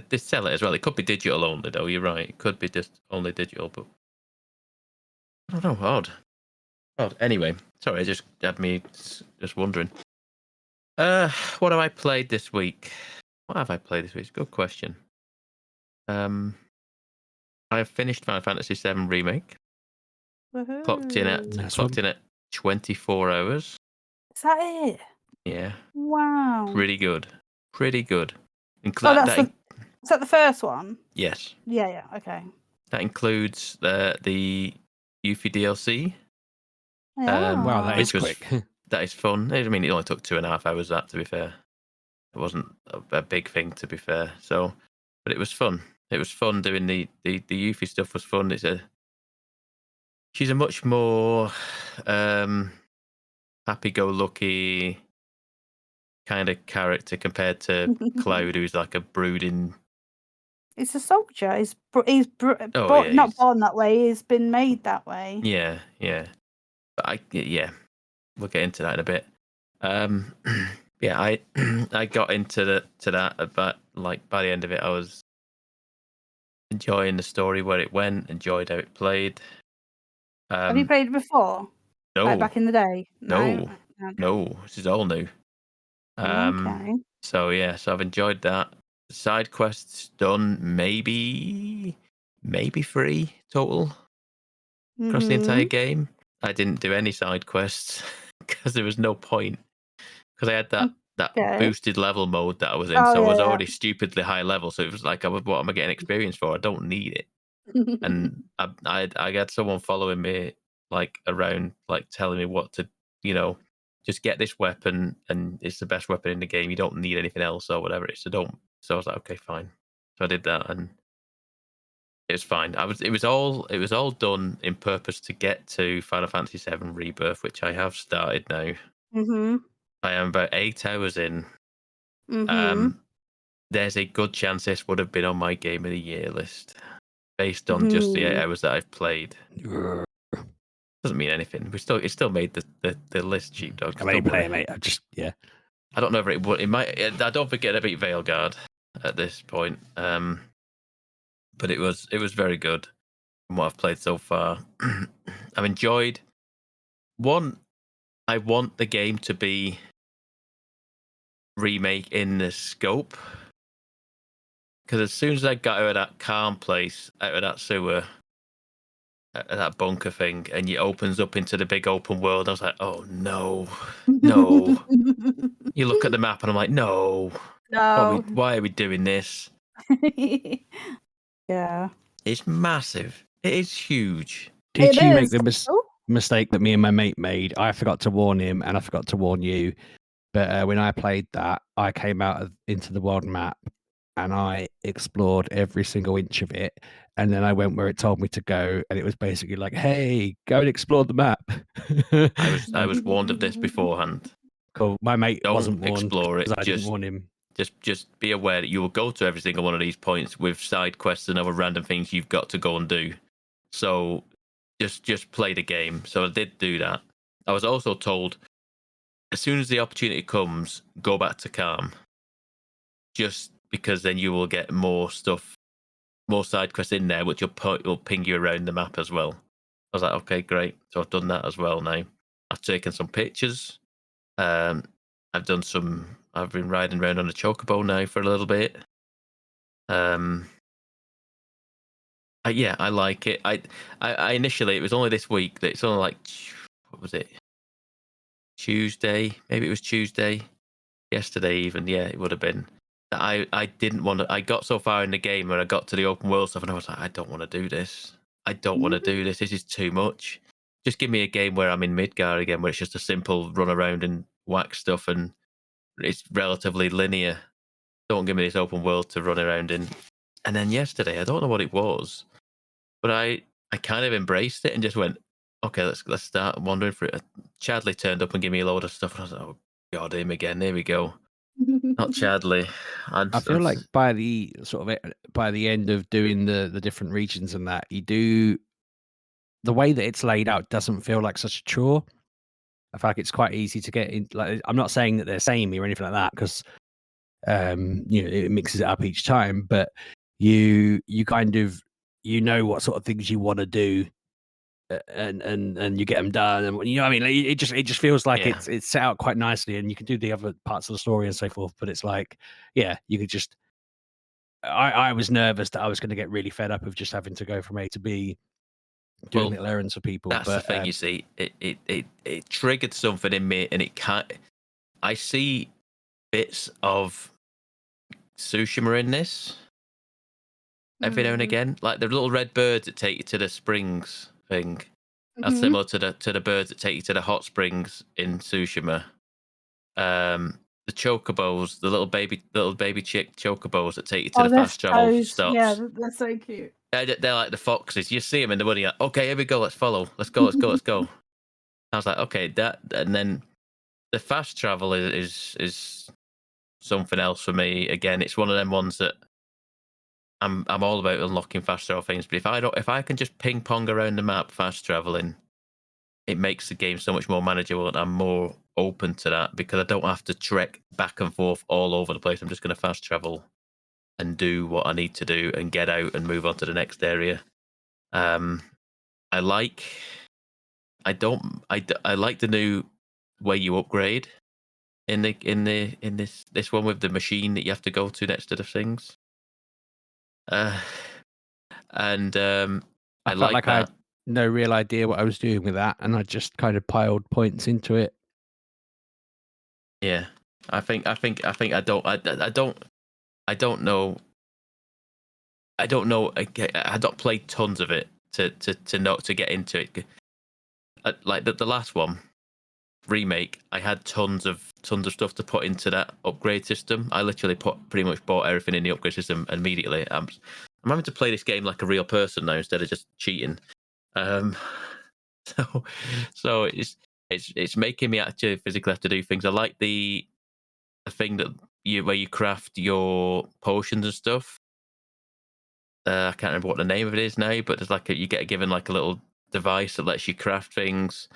Speaker 4: They sell it as well. It could be digital only, though. You're right. It could be just only digital, but I don't know. Odd. Anyway, sorry. It just had me just wondering. What have I played this week? Good question. I have finished Final Fantasy VII Remake.
Speaker 3: Woohoo.
Speaker 4: Clocked in at 24 hours.
Speaker 3: Is that it?
Speaker 4: Yeah.
Speaker 3: Wow.
Speaker 4: Pretty good.
Speaker 3: Is that the first one?
Speaker 4: Yes.
Speaker 3: Yeah. Okay.
Speaker 4: That includes the Yuffie DLC.
Speaker 3: Yeah.
Speaker 2: Wow, that is quick.
Speaker 4: That is fun. I mean, it only took 2.5 hours. That, to be fair, it wasn't a big thing, to be fair. So, but it was fun. It was fun doing the Yuffie stuff. Was fun. She's a much more happy-go-lucky kind of character compared to Cloud, who's like a brooding.
Speaker 3: He's a soldier. He's not born that way. He's been made that way.
Speaker 4: Yeah. But we'll get into that in a bit. I got into that about like by the end of it, I was enjoying the story where it went, enjoyed how it played.
Speaker 3: Have you played it before?
Speaker 4: No,
Speaker 3: Like back in the day?
Speaker 4: no,
Speaker 3: Okay.
Speaker 4: no. This is all new.
Speaker 3: Okay.
Speaker 4: So yeah, so I've enjoyed that. Side quests done, maybe 3 total across the entire game. I didn't do any side quests because there was no point. Because I had that
Speaker 3: Okay.
Speaker 4: boosted level mode that I was in,
Speaker 3: Oh,
Speaker 4: so I was
Speaker 3: yeah.
Speaker 4: already stupidly high level. So it was like, what am I getting experience for? I don't need it. And I had someone following me like around, like telling me what to, just get this weapon and it's the best weapon in the game. You don't need anything else or whatever it is. So I was like, okay, fine. So I did that and it was fine. It was all done in purpose to get to Final Fantasy VII Rebirth, which I have started now. I am about 8 hours in. There's a good chance this would have been on my Game of the Year list based on just the 8 hours that I've played. Doesn't mean anything. It still made the list, Sheepdog.
Speaker 2: I'm only playing, mate.
Speaker 4: I don't know if it would. It might. I don't forget to beat Veilguard at this point. But it was very good from what I've played so far. I've enjoyed. One, I want the game to be remake in the scope. Because as soon as I got out of that calm place, out of that sewer, that bunker thing, and it opens up into the big open world, I was like, oh no. You look at the map and I'm like, no. Why are we doing this?
Speaker 3: Yeah.
Speaker 4: It's massive. It is huge.
Speaker 2: Did you make the mistake that me and my mate made? I forgot to warn him and I forgot to warn you. But when I played that, I came out into the world map and I explored every single inch of it. And then I went where it told me to go, and it was basically like, "Hey, go and explore the map."
Speaker 4: I was warned of this beforehand.
Speaker 2: Cool. My mate wasn't warned.
Speaker 4: Explore it.
Speaker 2: I didn't warn him.
Speaker 4: Just be aware that you will go to every single one of these points with side quests and other random things you've got to go and do. So just play the game. So I did do that. I was also told, as soon as the opportunity comes, go back to calm. Just because then you will get more stuff, more side quests in there, which will ping you around the map as well. I was like, okay, great. So I've done that as well now. I've taken some pictures. I've been riding around on a chocobo now for a little bit. Yeah, I like it. I initially, it was only this week that it's only like, what was it? Tuesday, maybe it was Tuesday, yesterday even. Yeah, it would have been. I didn't want to. I got so far in the game when I got to the open world stuff, and I was like, I don't want to do this. I don't want to do this. This is too much. Just give me a game where I'm in Midgar again, where it's just a simple run around and whack stuff, and it's relatively linear. Don't give me this open world to run around in. And then yesterday, I don't know what it was, but I kind of embraced it and just went, okay, let's start wandering through it. Chadley turned up and gave me a load of stuff, and I was like, oh god, him again. There we go. Not Chadley.
Speaker 2: I feel like by the end of doing the different regions and that, you do the way that it's laid out doesn't feel like such a chore. I feel like it's quite easy to get in. Like, I'm not saying that they're samey or anything like that, because it mixes it up each time, but you kind of what sort of things you want to do, and you get them done, and you know what I mean. Like, it just feels like it's set out quite nicely, and you can do the other parts of the story and so forth. But it's like, yeah, you could just. I was nervous that I was going to get really fed up of just having to go from A to B, doing little errands for people.
Speaker 4: That's the thing, you see. It triggered something in me, and it can't. I see bits of Tsushima in this every now and again, like the little red birds that take you to the springs thing. That's similar to the birds that take you to the hot springs in Tsushima. The chocobos, the little baby chick chocobos that take you to the fast travel stops.
Speaker 3: Yeah, they're so cute.
Speaker 4: They're like the foxes. You see them in the money. Like, okay, here we go. Let's follow. Let's go. I was like, okay, that, and then the fast travel is something else for me. Again, it's one of them ones that I'm all about unlocking fast travel things. But if I can just ping pong around the map fast traveling, it makes the game so much more manageable, and I'm more open to that because I don't have to trek back and forth all over the place. I'm just going to fast travel and do what I need to do and get out and move on to the next area. I like I like the new way you upgrade in this one with the machine that you have to go to next to the things. And
Speaker 2: I felt like I had no real idea what I was doing with that, and I just kind of piled points into it.
Speaker 4: Yeah, I think I don't know. I don't know. I don't play tons of it to know to get into it. Like the last one, remake, I had tons of stuff to put into that upgrade system. I literally pretty much bought everything in the upgrade system immediately. I'm having to play this game like a real person now instead of just cheating. So it's making me actually physically have to do things. I like the thing that where you craft your potions and stuff. I can't remember what the name of it is now, but there's you get given like a little device that lets you craft things.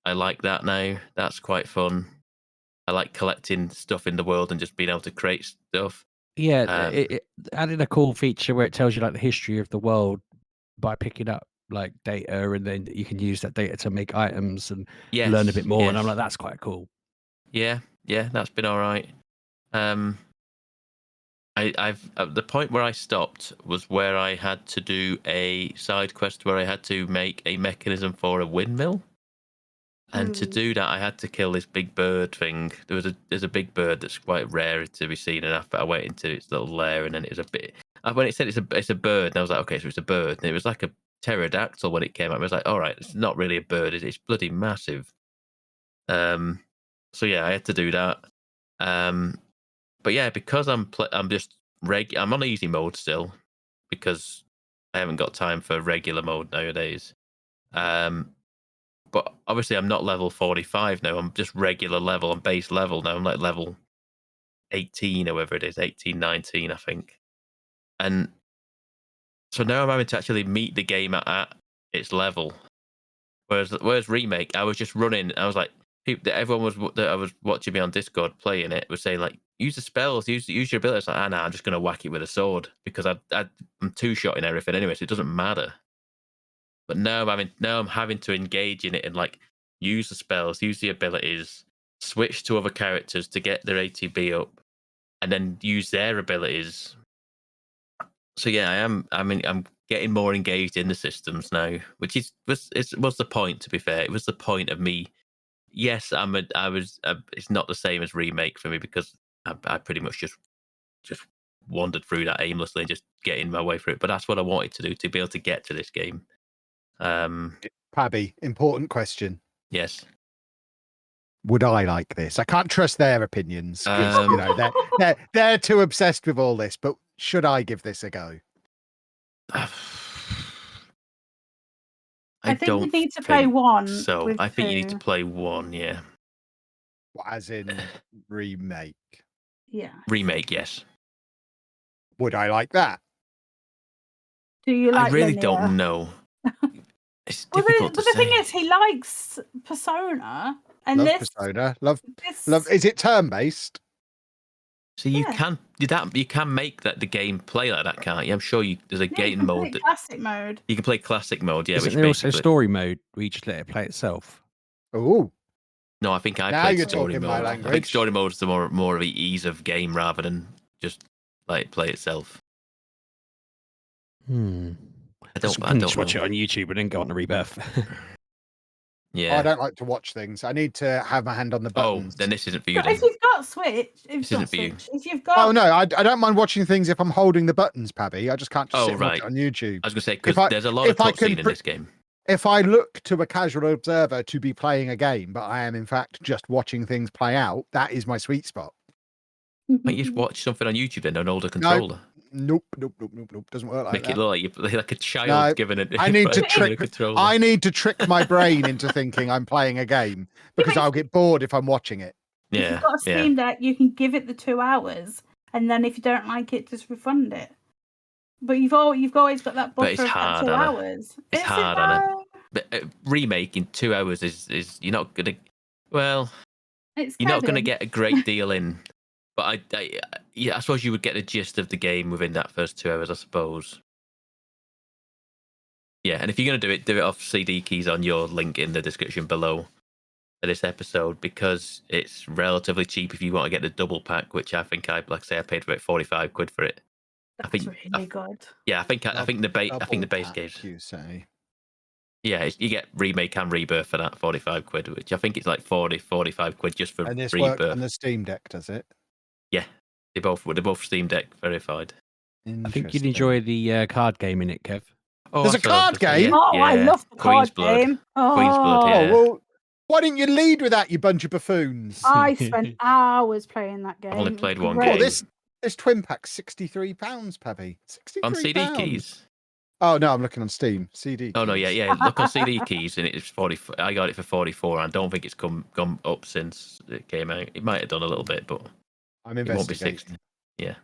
Speaker 4: I like that now. That's quite fun. I like collecting stuff in the world and just being able to create stuff.
Speaker 2: Yeah, it added a cool feature where it tells you like the history of the world by picking up like data, and then you can use that data to make items and learn a bit more. And I'm like, that's quite cool.
Speaker 4: Yeah, that's been all right. I've the point where I stopped was where I had to do a side quest where I had to make a mechanism for a windmill. And to do that, I had to kill this big bird thing. There's a big bird that's quite rare to be seen enough, but I went into its little lair, and then it was a bit. When it said it's a bird, and I was like, okay, so it's a bird, and it was like a pterodactyl when it came out. I was like, all right, it's not really a bird, it's bloody massive. So yeah, I had to do that. But yeah, because I'm on easy mode still, because I haven't got time for regular mode nowadays. But obviously I'm not level 45 now. I'm just regular level. I'm base level now. I'm like level 18 or whatever it is, 18, 19, I think. And so now I'm having to actually meet the game at its level. Whereas remake, I was just running. I was like, everyone that I was watching me on Discord playing it was saying like, use the spells, use your abilities. Like, no, I'm just going to whack it with a sword because I'm two-shotting everything anyway, so it doesn't matter. But now I'm having to engage in it and like use the spells, use the abilities, switch to other characters to get their ATB up, and then use their abilities. So yeah, I'm getting more engaged in the systems now, which was the point. To be fair, it was the point of me. Yes, it's not the same as remake for me because I pretty much just wandered through that aimlessly and just getting my way through it. But that's what I wanted to do to be able to get to this game.
Speaker 1: Pabby, important question.
Speaker 4: Yes.
Speaker 1: Would I like this? I can't trust their opinions because they're too obsessed with all this. But should I give this a go?
Speaker 3: I think you need to play one.
Speaker 4: So I think you need to play one. Yeah.
Speaker 1: As in remake.
Speaker 3: Yeah.
Speaker 4: Remake, yes.
Speaker 1: Would I like that?
Speaker 3: Do you like?
Speaker 4: I really
Speaker 3: linear?
Speaker 4: don't know. It's
Speaker 3: Well,
Speaker 4: difficult
Speaker 3: but
Speaker 4: to
Speaker 3: the thing
Speaker 4: say.
Speaker 3: is, he likes Persona, and
Speaker 1: Love
Speaker 3: this
Speaker 1: Persona. Love. Is it turn based?
Speaker 4: So you can make the game play like that, can't you? I'm sure there's a game mode
Speaker 3: classic mode.
Speaker 4: You can play classic mode, yeah.
Speaker 2: Isn't there also story mode where you just let it play itself?
Speaker 1: Oh.
Speaker 4: No, I think I
Speaker 1: now
Speaker 4: played
Speaker 1: you're
Speaker 4: story
Speaker 1: talking
Speaker 4: mode.
Speaker 1: my language.
Speaker 4: I think story mode is the more of the ease of game rather than just let it play itself.
Speaker 2: I don't just watch it on YouTube and then go on the Rebirth.
Speaker 4: Yeah.
Speaker 1: I don't like to watch things. I need to have my hand on the buttons.
Speaker 4: Oh, then this isn't for you.
Speaker 3: But if you've got Switch,
Speaker 4: this isn't for you.
Speaker 3: If you've got...
Speaker 1: Oh no, I don't mind watching things if I'm holding the buttons, Pabby. I just can't just sit and watch
Speaker 4: right.
Speaker 1: it on YouTube.
Speaker 4: I was going to say because there's a lot of cutscene in this game.
Speaker 1: If I look to a casual observer to be playing a game, but I am in fact just watching things play out, that is my sweet spot.
Speaker 4: Can't you just watch something on YouTube then, an older controller?
Speaker 1: Nope. Doesn't work like that.
Speaker 4: Make it look like a child giving it.
Speaker 1: I need to trick my brain into thinking I'm playing a game because I'll get bored if I'm watching it.
Speaker 3: If you've got a Steam Deck, you can give it the 2 hours, and then if you don't like it, just refund it. But you've always got that buffer of 2 hours.
Speaker 4: It's hard on it. But remake in 2 hours is you're not gonna. Well, you're not gonna get a great deal in. But I suppose you would get the gist of the game within that first 2 hours, I suppose. Yeah, and if you're going to do it off CD keys on your link in the description below for this episode, because it's relatively cheap if you want to get the double pack, which I think I paid about 45 quid for it.
Speaker 3: That's really good.
Speaker 4: Yeah, I think the base game.
Speaker 1: You say?
Speaker 4: Yeah, you get remake and rebirth for that 45 quid, which I think it's like 45 quid just for
Speaker 1: And this
Speaker 4: rebirth.
Speaker 1: works on the Steam Deck, does it?
Speaker 4: Yeah, they're both Steam Deck verified.
Speaker 2: I think you'd enjoy the card game in it, Kev.
Speaker 4: Oh,
Speaker 1: There's a card game?
Speaker 3: Oh, I love the card game.
Speaker 4: Queen's Blood, yeah.
Speaker 1: Oh, well, why didn't you lead with that, you bunch of buffoons?
Speaker 3: I spent hours playing that game.
Speaker 4: I've only played one
Speaker 3: Great.
Speaker 4: game.
Speaker 1: This twin pack's £63, Pabby. £63.
Speaker 4: On CD keys.
Speaker 1: Oh no, I'm looking on Steam. CD keys.
Speaker 4: Oh no, yeah. Look on CD keys, and it's 40. I got it for 44. And I don't think it's gone up since it came out. It might have done a little bit, but
Speaker 1: I'm
Speaker 4: it won't be
Speaker 1: investigating.
Speaker 4: 60. Yeah.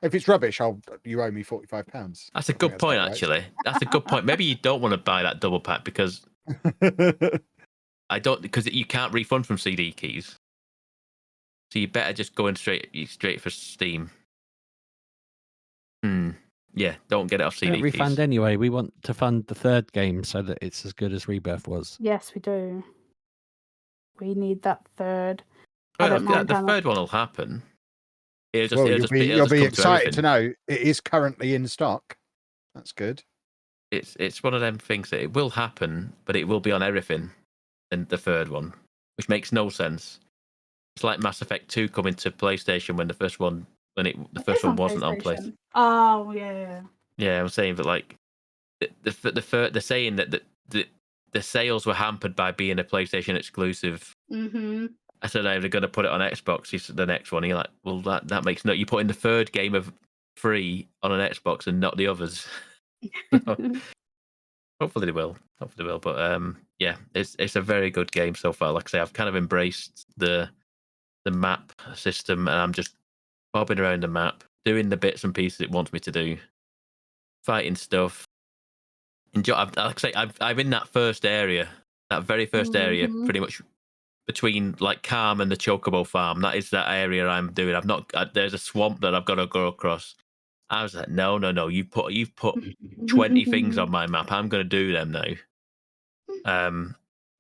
Speaker 1: If it's rubbish, you owe me £45.
Speaker 4: That's a good point, actually. That's a good point. Maybe you don't want to buy that double pack because because you can't refund from CD keys. So you better just go in straight for Steam. Yeah, don't get it off CD keys.
Speaker 2: Refund anyway. We want to fund the third game so that it's as good as Rebirth was.
Speaker 3: Yes, we do. We need that third.
Speaker 4: Well, the third one will happen.
Speaker 1: You'll be excited to know it is currently in stock. That's good.
Speaker 4: It's one of them things that it will happen, but it will be on everything in the third one, which makes no sense. It's like Mass Effect 2 coming to PlayStation when the first one wasn't on PlayStation.
Speaker 3: Oh yeah.
Speaker 4: Yeah, I'm saying that like they're saying that the sales were hampered by being a PlayStation exclusive.
Speaker 3: Mm-hmm.
Speaker 4: I said they're going to put it on Xbox. The next one, you're like, well, that makes no. You put in the third game of free on an Xbox and not the others. Hopefully they will. But yeah, it's a very good game so far. Like I say, I've kind of embraced the map system, and I'm just bobbing around the map, doing the bits and pieces it wants me to do, fighting stuff. Enjoy. Like I say, I'm in that first area, that very first area, pretty much between like Calm and the Chocobo Farm. That is that area I'm doing. There's a swamp that I've got to go across. I was like, no. You've put 20 things on my map. I'm going to do them now.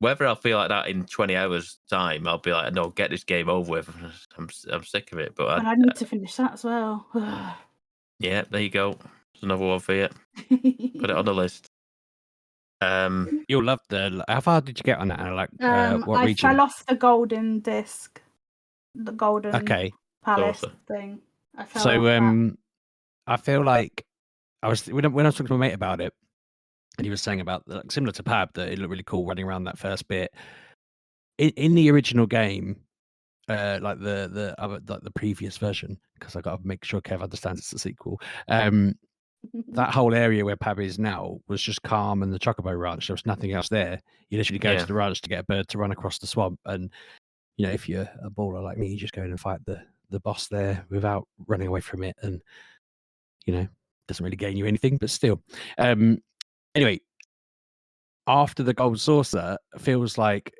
Speaker 4: Whether I'll feel like that in 20 hours time, I'll be like, no, get this game over with. I'm sick of it. But
Speaker 3: I need to finish that as well.
Speaker 4: Yeah, there you go. There's another one for you. Put it on the list.
Speaker 2: You'll love how far did you get on that? Like, what
Speaker 3: I
Speaker 2: region?
Speaker 3: fell off the golden disc, the golden palace thing. I fell off that.
Speaker 2: I feel like when I was talking to my mate about it, and he was saying about similar to Pab that it looked really cool running around that first bit. In the original game, like the previous version, because I got to make sure Kev understands it's a sequel. That whole area where Pab is now was just Calm and the Chocobo Ranch. There was nothing else there. You literally go to the ranch to get a bird to run across the swamp, and if you're a baller like me, you just go in and fight the boss there without running away from it, and doesn't really gain you anything, but still. Anyway, after the Gold Saucer, it feels like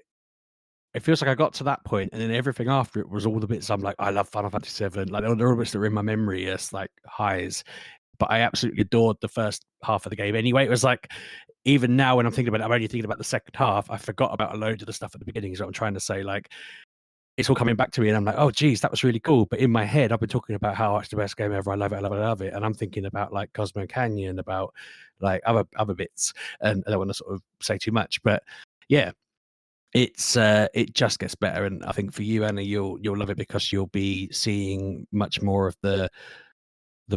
Speaker 2: I got to that point, and then everything after it was all the bits I'm like, I love Final Fantasy VII. Like, there are bits that are in my memory as like highs, but I absolutely adored the first half of the game anyway. It was like, even now when I'm thinking about it, I'm only thinking about the second half. I forgot about a load of the stuff at the beginning, is what I'm trying to say. Like, it's all coming back to me, and I'm like, oh, geez, that was really cool. But in my head, I've been talking about how it's the best game ever. I love it. And I'm thinking about like Cosmo Canyon, about like other bits, and I don't want to sort of say too much, but yeah, it just gets better. And I think for you, Anna, you'll love it because you'll be seeing much more of the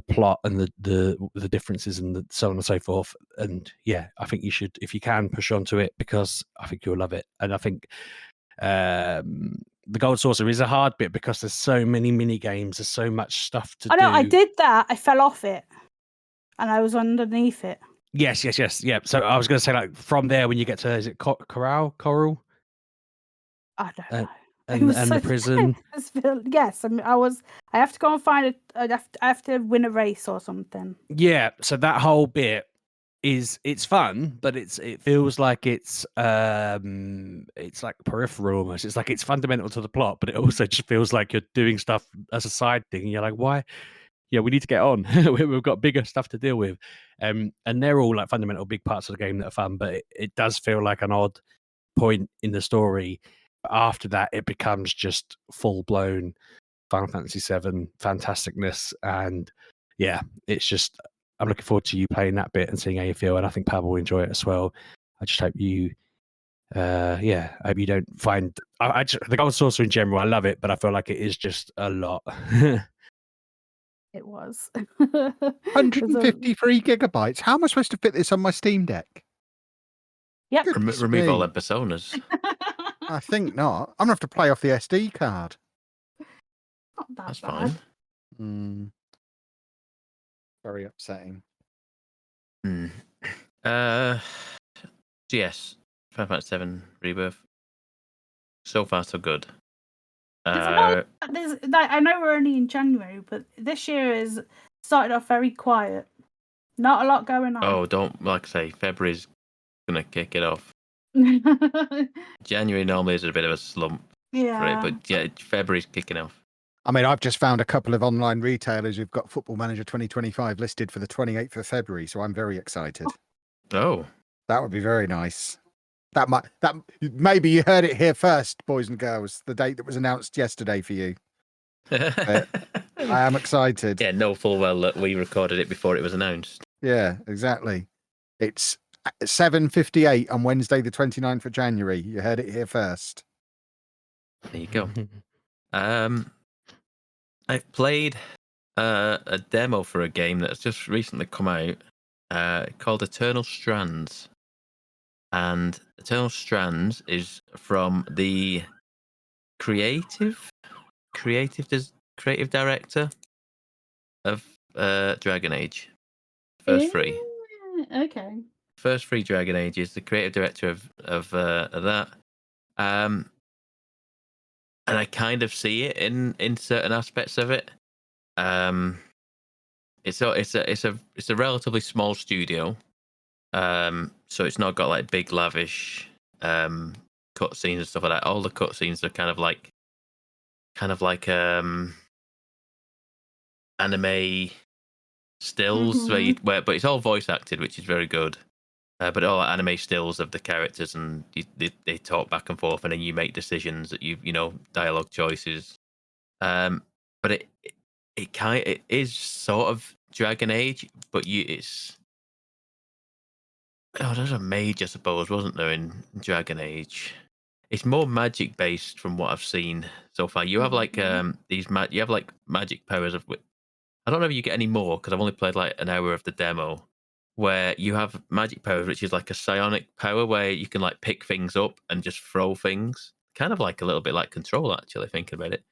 Speaker 2: plot and the differences and so on and so forth. And yeah, I think you should, if you can, push onto it, because I think you'll love it. And I think the Gold Saucer is a hard bit because there's so many mini games, there's so much stuff to do.
Speaker 3: I did that. I fell off it, and I was underneath it.
Speaker 2: Yes. Yeah. So I was going to say, like, from there, when you get to, is it Coral?
Speaker 3: I don't know.
Speaker 2: And the prison.
Speaker 3: Yes, I have to go and find it. I have to win a race or something.
Speaker 2: Yeah. So that whole bit it's fun, but it feels like it's like peripheral almost. It's like it's fundamental to the plot, but it also just feels like you're doing stuff as a side thing. And you're like, why yeah, we need to get on. We've got bigger stuff to deal with. And they're all like fundamental big parts of the game that are fun, but it does feel like an odd point in the story. After that, it becomes just full blown Final Fantasy VII fantasticness. And yeah, it's just, I'm looking forward to you playing that bit and seeing how you feel. And I think Pab will enjoy it as well. I just hope you, I hope you don't find, the Gold Saucer in general, I love it, but I feel like it is just a lot.
Speaker 3: It was.
Speaker 1: 153 gigabytes. How am I supposed to fit this on my Steam Deck?
Speaker 3: Yep.
Speaker 4: Remove all their personas.
Speaker 1: I think not. I'm going to have to play off the SD card.
Speaker 3: Not that
Speaker 4: That's
Speaker 3: bad.
Speaker 4: fine.
Speaker 1: Very upsetting.
Speaker 4: Yes, Final Fantasy VII Rebirth. So far, so good.
Speaker 3: I know we're only in January, but this year has started off very quiet. Not a lot going on.
Speaker 4: Oh, don't, like I say, February's going to kick it off. January normally is a bit of a slump for it, but yeah, February's kicking off.
Speaker 1: I mean, I've just found a couple of online retailers who've got Football Manager 2025 listed for the 28th of February, so I'm very excited.
Speaker 4: Oh.
Speaker 1: That would be very nice. That maybe you heard it here first, boys and girls, the date that was announced yesterday for you. I am excited.
Speaker 4: Yeah, no full well that we recorded it before it was announced.
Speaker 1: Yeah, exactly. It's 7:58 on Wednesday, the 29th of January. You heard it here first.
Speaker 4: There you go. I've played a demo for a game that's just recently come out called Eternal Strands. And Eternal Strands is from the creative director of Dragon Age. First Free.
Speaker 3: Okay.
Speaker 4: First Free Dragon Age is the creative director of that. And I kind of see it in certain aspects of it. It's a relatively small studio. So it's not got like big lavish cutscenes and stuff like that. All the cutscenes are kind of like anime stills but it's all voice acted, which is very good. But all anime stills of the characters, and they talk back and forth, and then you make decisions that you know, dialogue choices. But it is sort of Dragon Age, but there's a mage, I suppose, wasn't there, in Dragon Age? It's more magic based from what I've seen so far. You have like you have like magic powers of. I don't know if you get any more because I've only played like an hour of the demo, where you have magic powers, which is like a psionic power where you can like pick things up and just throw things. Kind of like a little bit like Control, actually, thinking about it.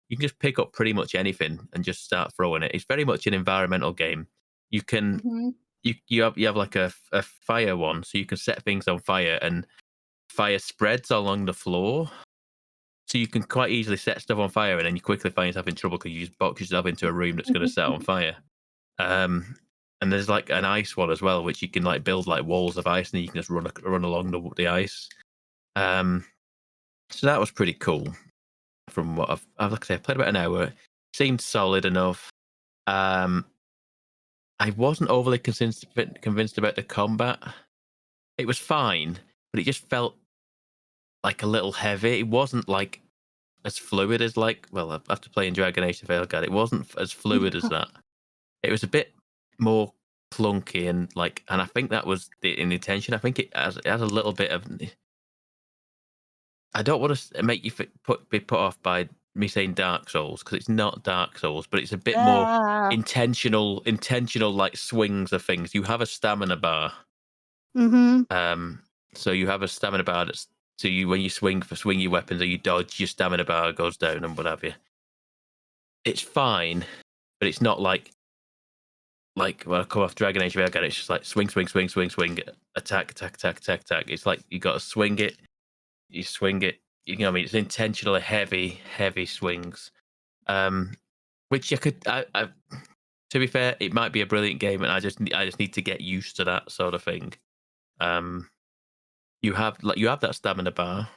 Speaker 4: You can just pick up pretty much anything and just start throwing it. It's very much an environmental game. You can you have like a fire one, so you can set things on fire and fire spreads along the floor. So you can quite easily set stuff on fire, and then you quickly find yourself in trouble because you just box yourself into a room that's going to set on fire. And there's like an ice one as well, which you can like build like walls of ice, and you can just run along the ice. So that was pretty cool. From what I've like I said, played about an hour. Seemed solid enough. I wasn't overly convinced about the combat. It was fine, but it just felt like a little heavy. It wasn't like as fluid as after playing Dragon Age of Veilguard, it wasn't as fluid as that. It was a bit more clunky and I think that was the intention. I think it has a little bit of. I don't want to make you be put off by me saying Dark Souls, because it's not Dark Souls, but it's a bit more intentional like swings of things. You have a stamina bar. So you have a stamina bar that's so you when you swing your weapons or you dodge, your stamina bar goes down and what have you. It's fine, but it's not like when I come off Dragon Age Veilguard, it's just like swing, attack. It's like you got to swing it. You swing it. You know what I mean? It's intentionally heavy swings. Which you could. To be fair, it might be a brilliant game, and I just need to get used to that sort of thing. You have that stamina bar,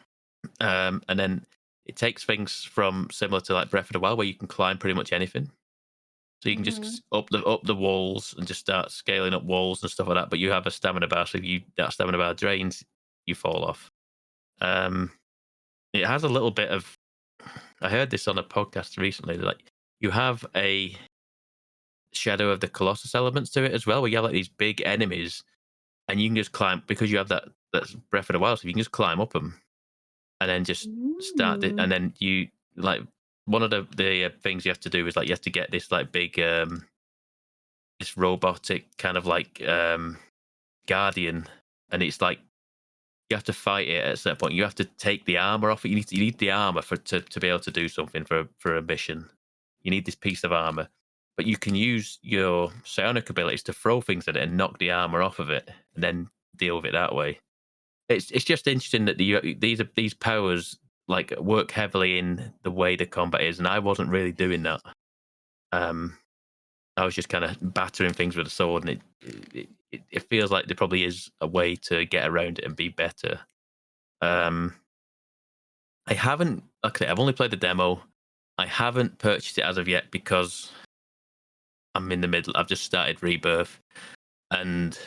Speaker 4: and then it takes things from similar to like Breath of the Wild, where you can climb pretty much anything. So you can just up the walls and just start scaling up walls and stuff like that. But you have a stamina bar, so if that stamina bar drains, you fall off. It has a little bit of. I heard this on a podcast recently. Like you have a Shadow of the Colossus elements to it as well, where you have like these big enemies, and you can just climb because you have that's Breath of the Wild. So you can just climb up them, and then just start it, and then you like one of the things you have to do is like you have to get this like big this robotic kind of like guardian, and it's like you have to fight it at a certain point. You have to take the armor off it. You need the armor to be able to do something for a mission. You need this piece of armor, but you can use your psionic abilities to throw things at it and knock the armor off of it, and then deal with it that way. It's just interesting that these powers like work heavily in the way the combat is, and I wasn't really doing that. I was just kind of battering things with a sword, and it feels like there probably is a way to get around it and be better. I haven't. Okay, I've only played the demo. I haven't purchased it as of yet because I'm in the middle. I've just started Rebirth, and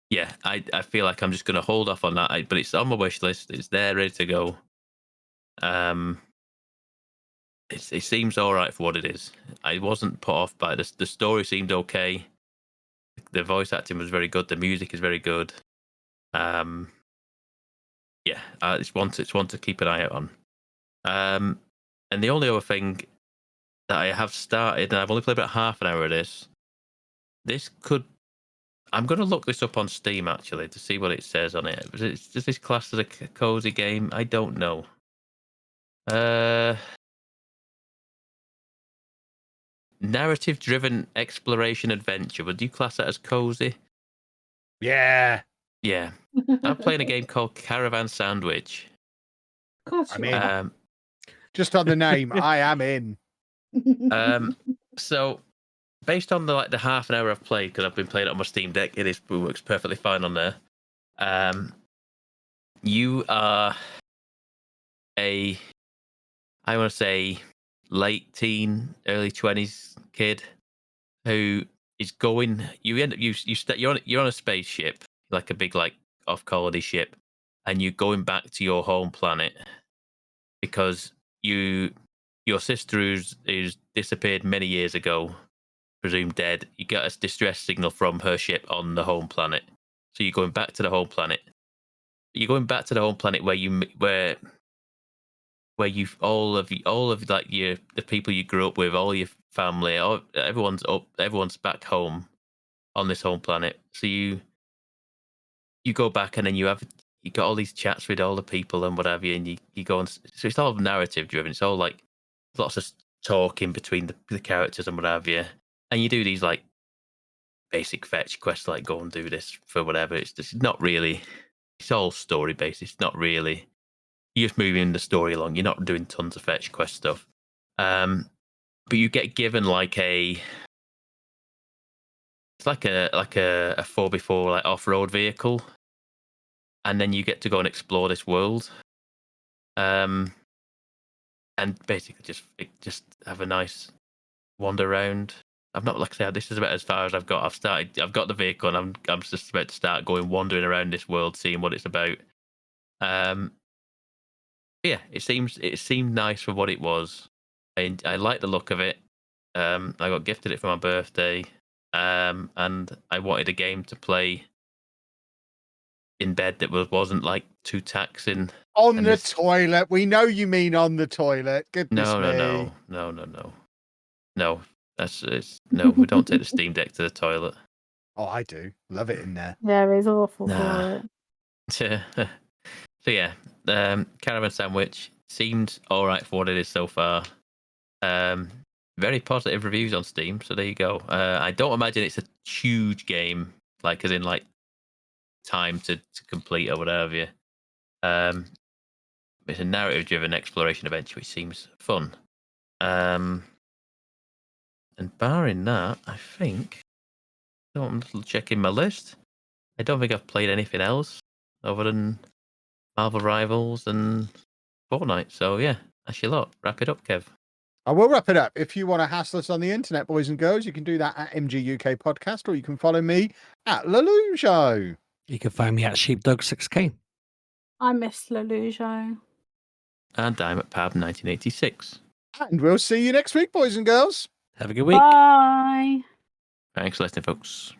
Speaker 4: yeah, I feel like I'm just going to hold off on that. But it's on my wish list. It's there, ready to go. It seems all right for what it is. I wasn't put off by this. The story seemed okay. The voice acting was very good. The music is very good. Yeah, it's one to keep an eye out on. And the only other thing that I have started, and I've only played about half an hour of this. I'm going to look this up on Steam actually to see what it says on it. Is this classed as a cozy game? I don't know. Narrative-driven exploration adventure. Would you class that as cozy?
Speaker 1: Yeah.
Speaker 4: Yeah. I'm playing a game called Caravan Sandwich.
Speaker 3: Of course
Speaker 1: I'm
Speaker 3: you
Speaker 1: in.
Speaker 3: are.
Speaker 1: Just on the name, I am in.
Speaker 4: So based on the half an hour I've played, because I've been playing it on my Steam Deck, it works perfectly fine on there. You are I want to say late teen, early 20s kid who is going. You end up you're on a spaceship, like a big like off colony ship, and you're going back to your home planet because your sister who's disappeared many years ago, presumed dead. You get a distress signal from her ship on the home planet, so you're going back to the home planet. You're going back to the home planet where you've all of like the people you grew up with, all your family, everyone's back home on this home planet. So you go back and then you got all these chats with all the people and whatever, and you go on. So it's all narrative driven. It's all like lots of talking between the characters and whatever, and you do these like basic fetch quests, like go and do this for whatever. It's just not really. It's all story based. It's not really. You're just moving the story along. You're not doing tons of fetch quest stuff. But you get given like it's like a 4x4 like off-road vehicle, and then you get to go and explore this world. And basically just have a nice wander around. I'm not, like I said, this is about as far as I've got. I've got the vehicle, and I'm just about to start wandering around this world, seeing what it's about. Yeah, it seemed nice for what it was. I like the look of it. I got gifted it for my birthday, and I wanted a game to play in bed that wasn't like too taxing.
Speaker 1: On the toilet. We know you mean on the toilet. Goodness me.
Speaker 4: No. No. We don't take the Steam Deck to the toilet.
Speaker 1: Oh, I do. Love it in there.
Speaker 3: Yeah, it's awful for it.
Speaker 4: So yeah, Caravan Sandwich seemed all right for what it is so far. Very positive reviews on Steam, so there you go. I don't imagine it's a huge game, like as in like time to complete or whatever. It's a narrative-driven exploration adventure, which seems fun. And barring that, I think. I'm just checking my list. I don't think I've played anything else other than Marvel Rivals and Fortnite. So yeah, that's your lot. Wrap it up, Kev.
Speaker 1: I will wrap it up. If you want to hassle us on the internet, boys and girls, you can do that at MGUK Podcast, or you can follow me at Lelujo.
Speaker 2: You can find me at Sheepdog6K.
Speaker 3: I miss Lelujo.
Speaker 4: And I'm at Pab1986.
Speaker 1: And we'll see you next week, boys and girls.
Speaker 2: Have a good week.
Speaker 3: Bye.
Speaker 4: Thanks for listening, folks.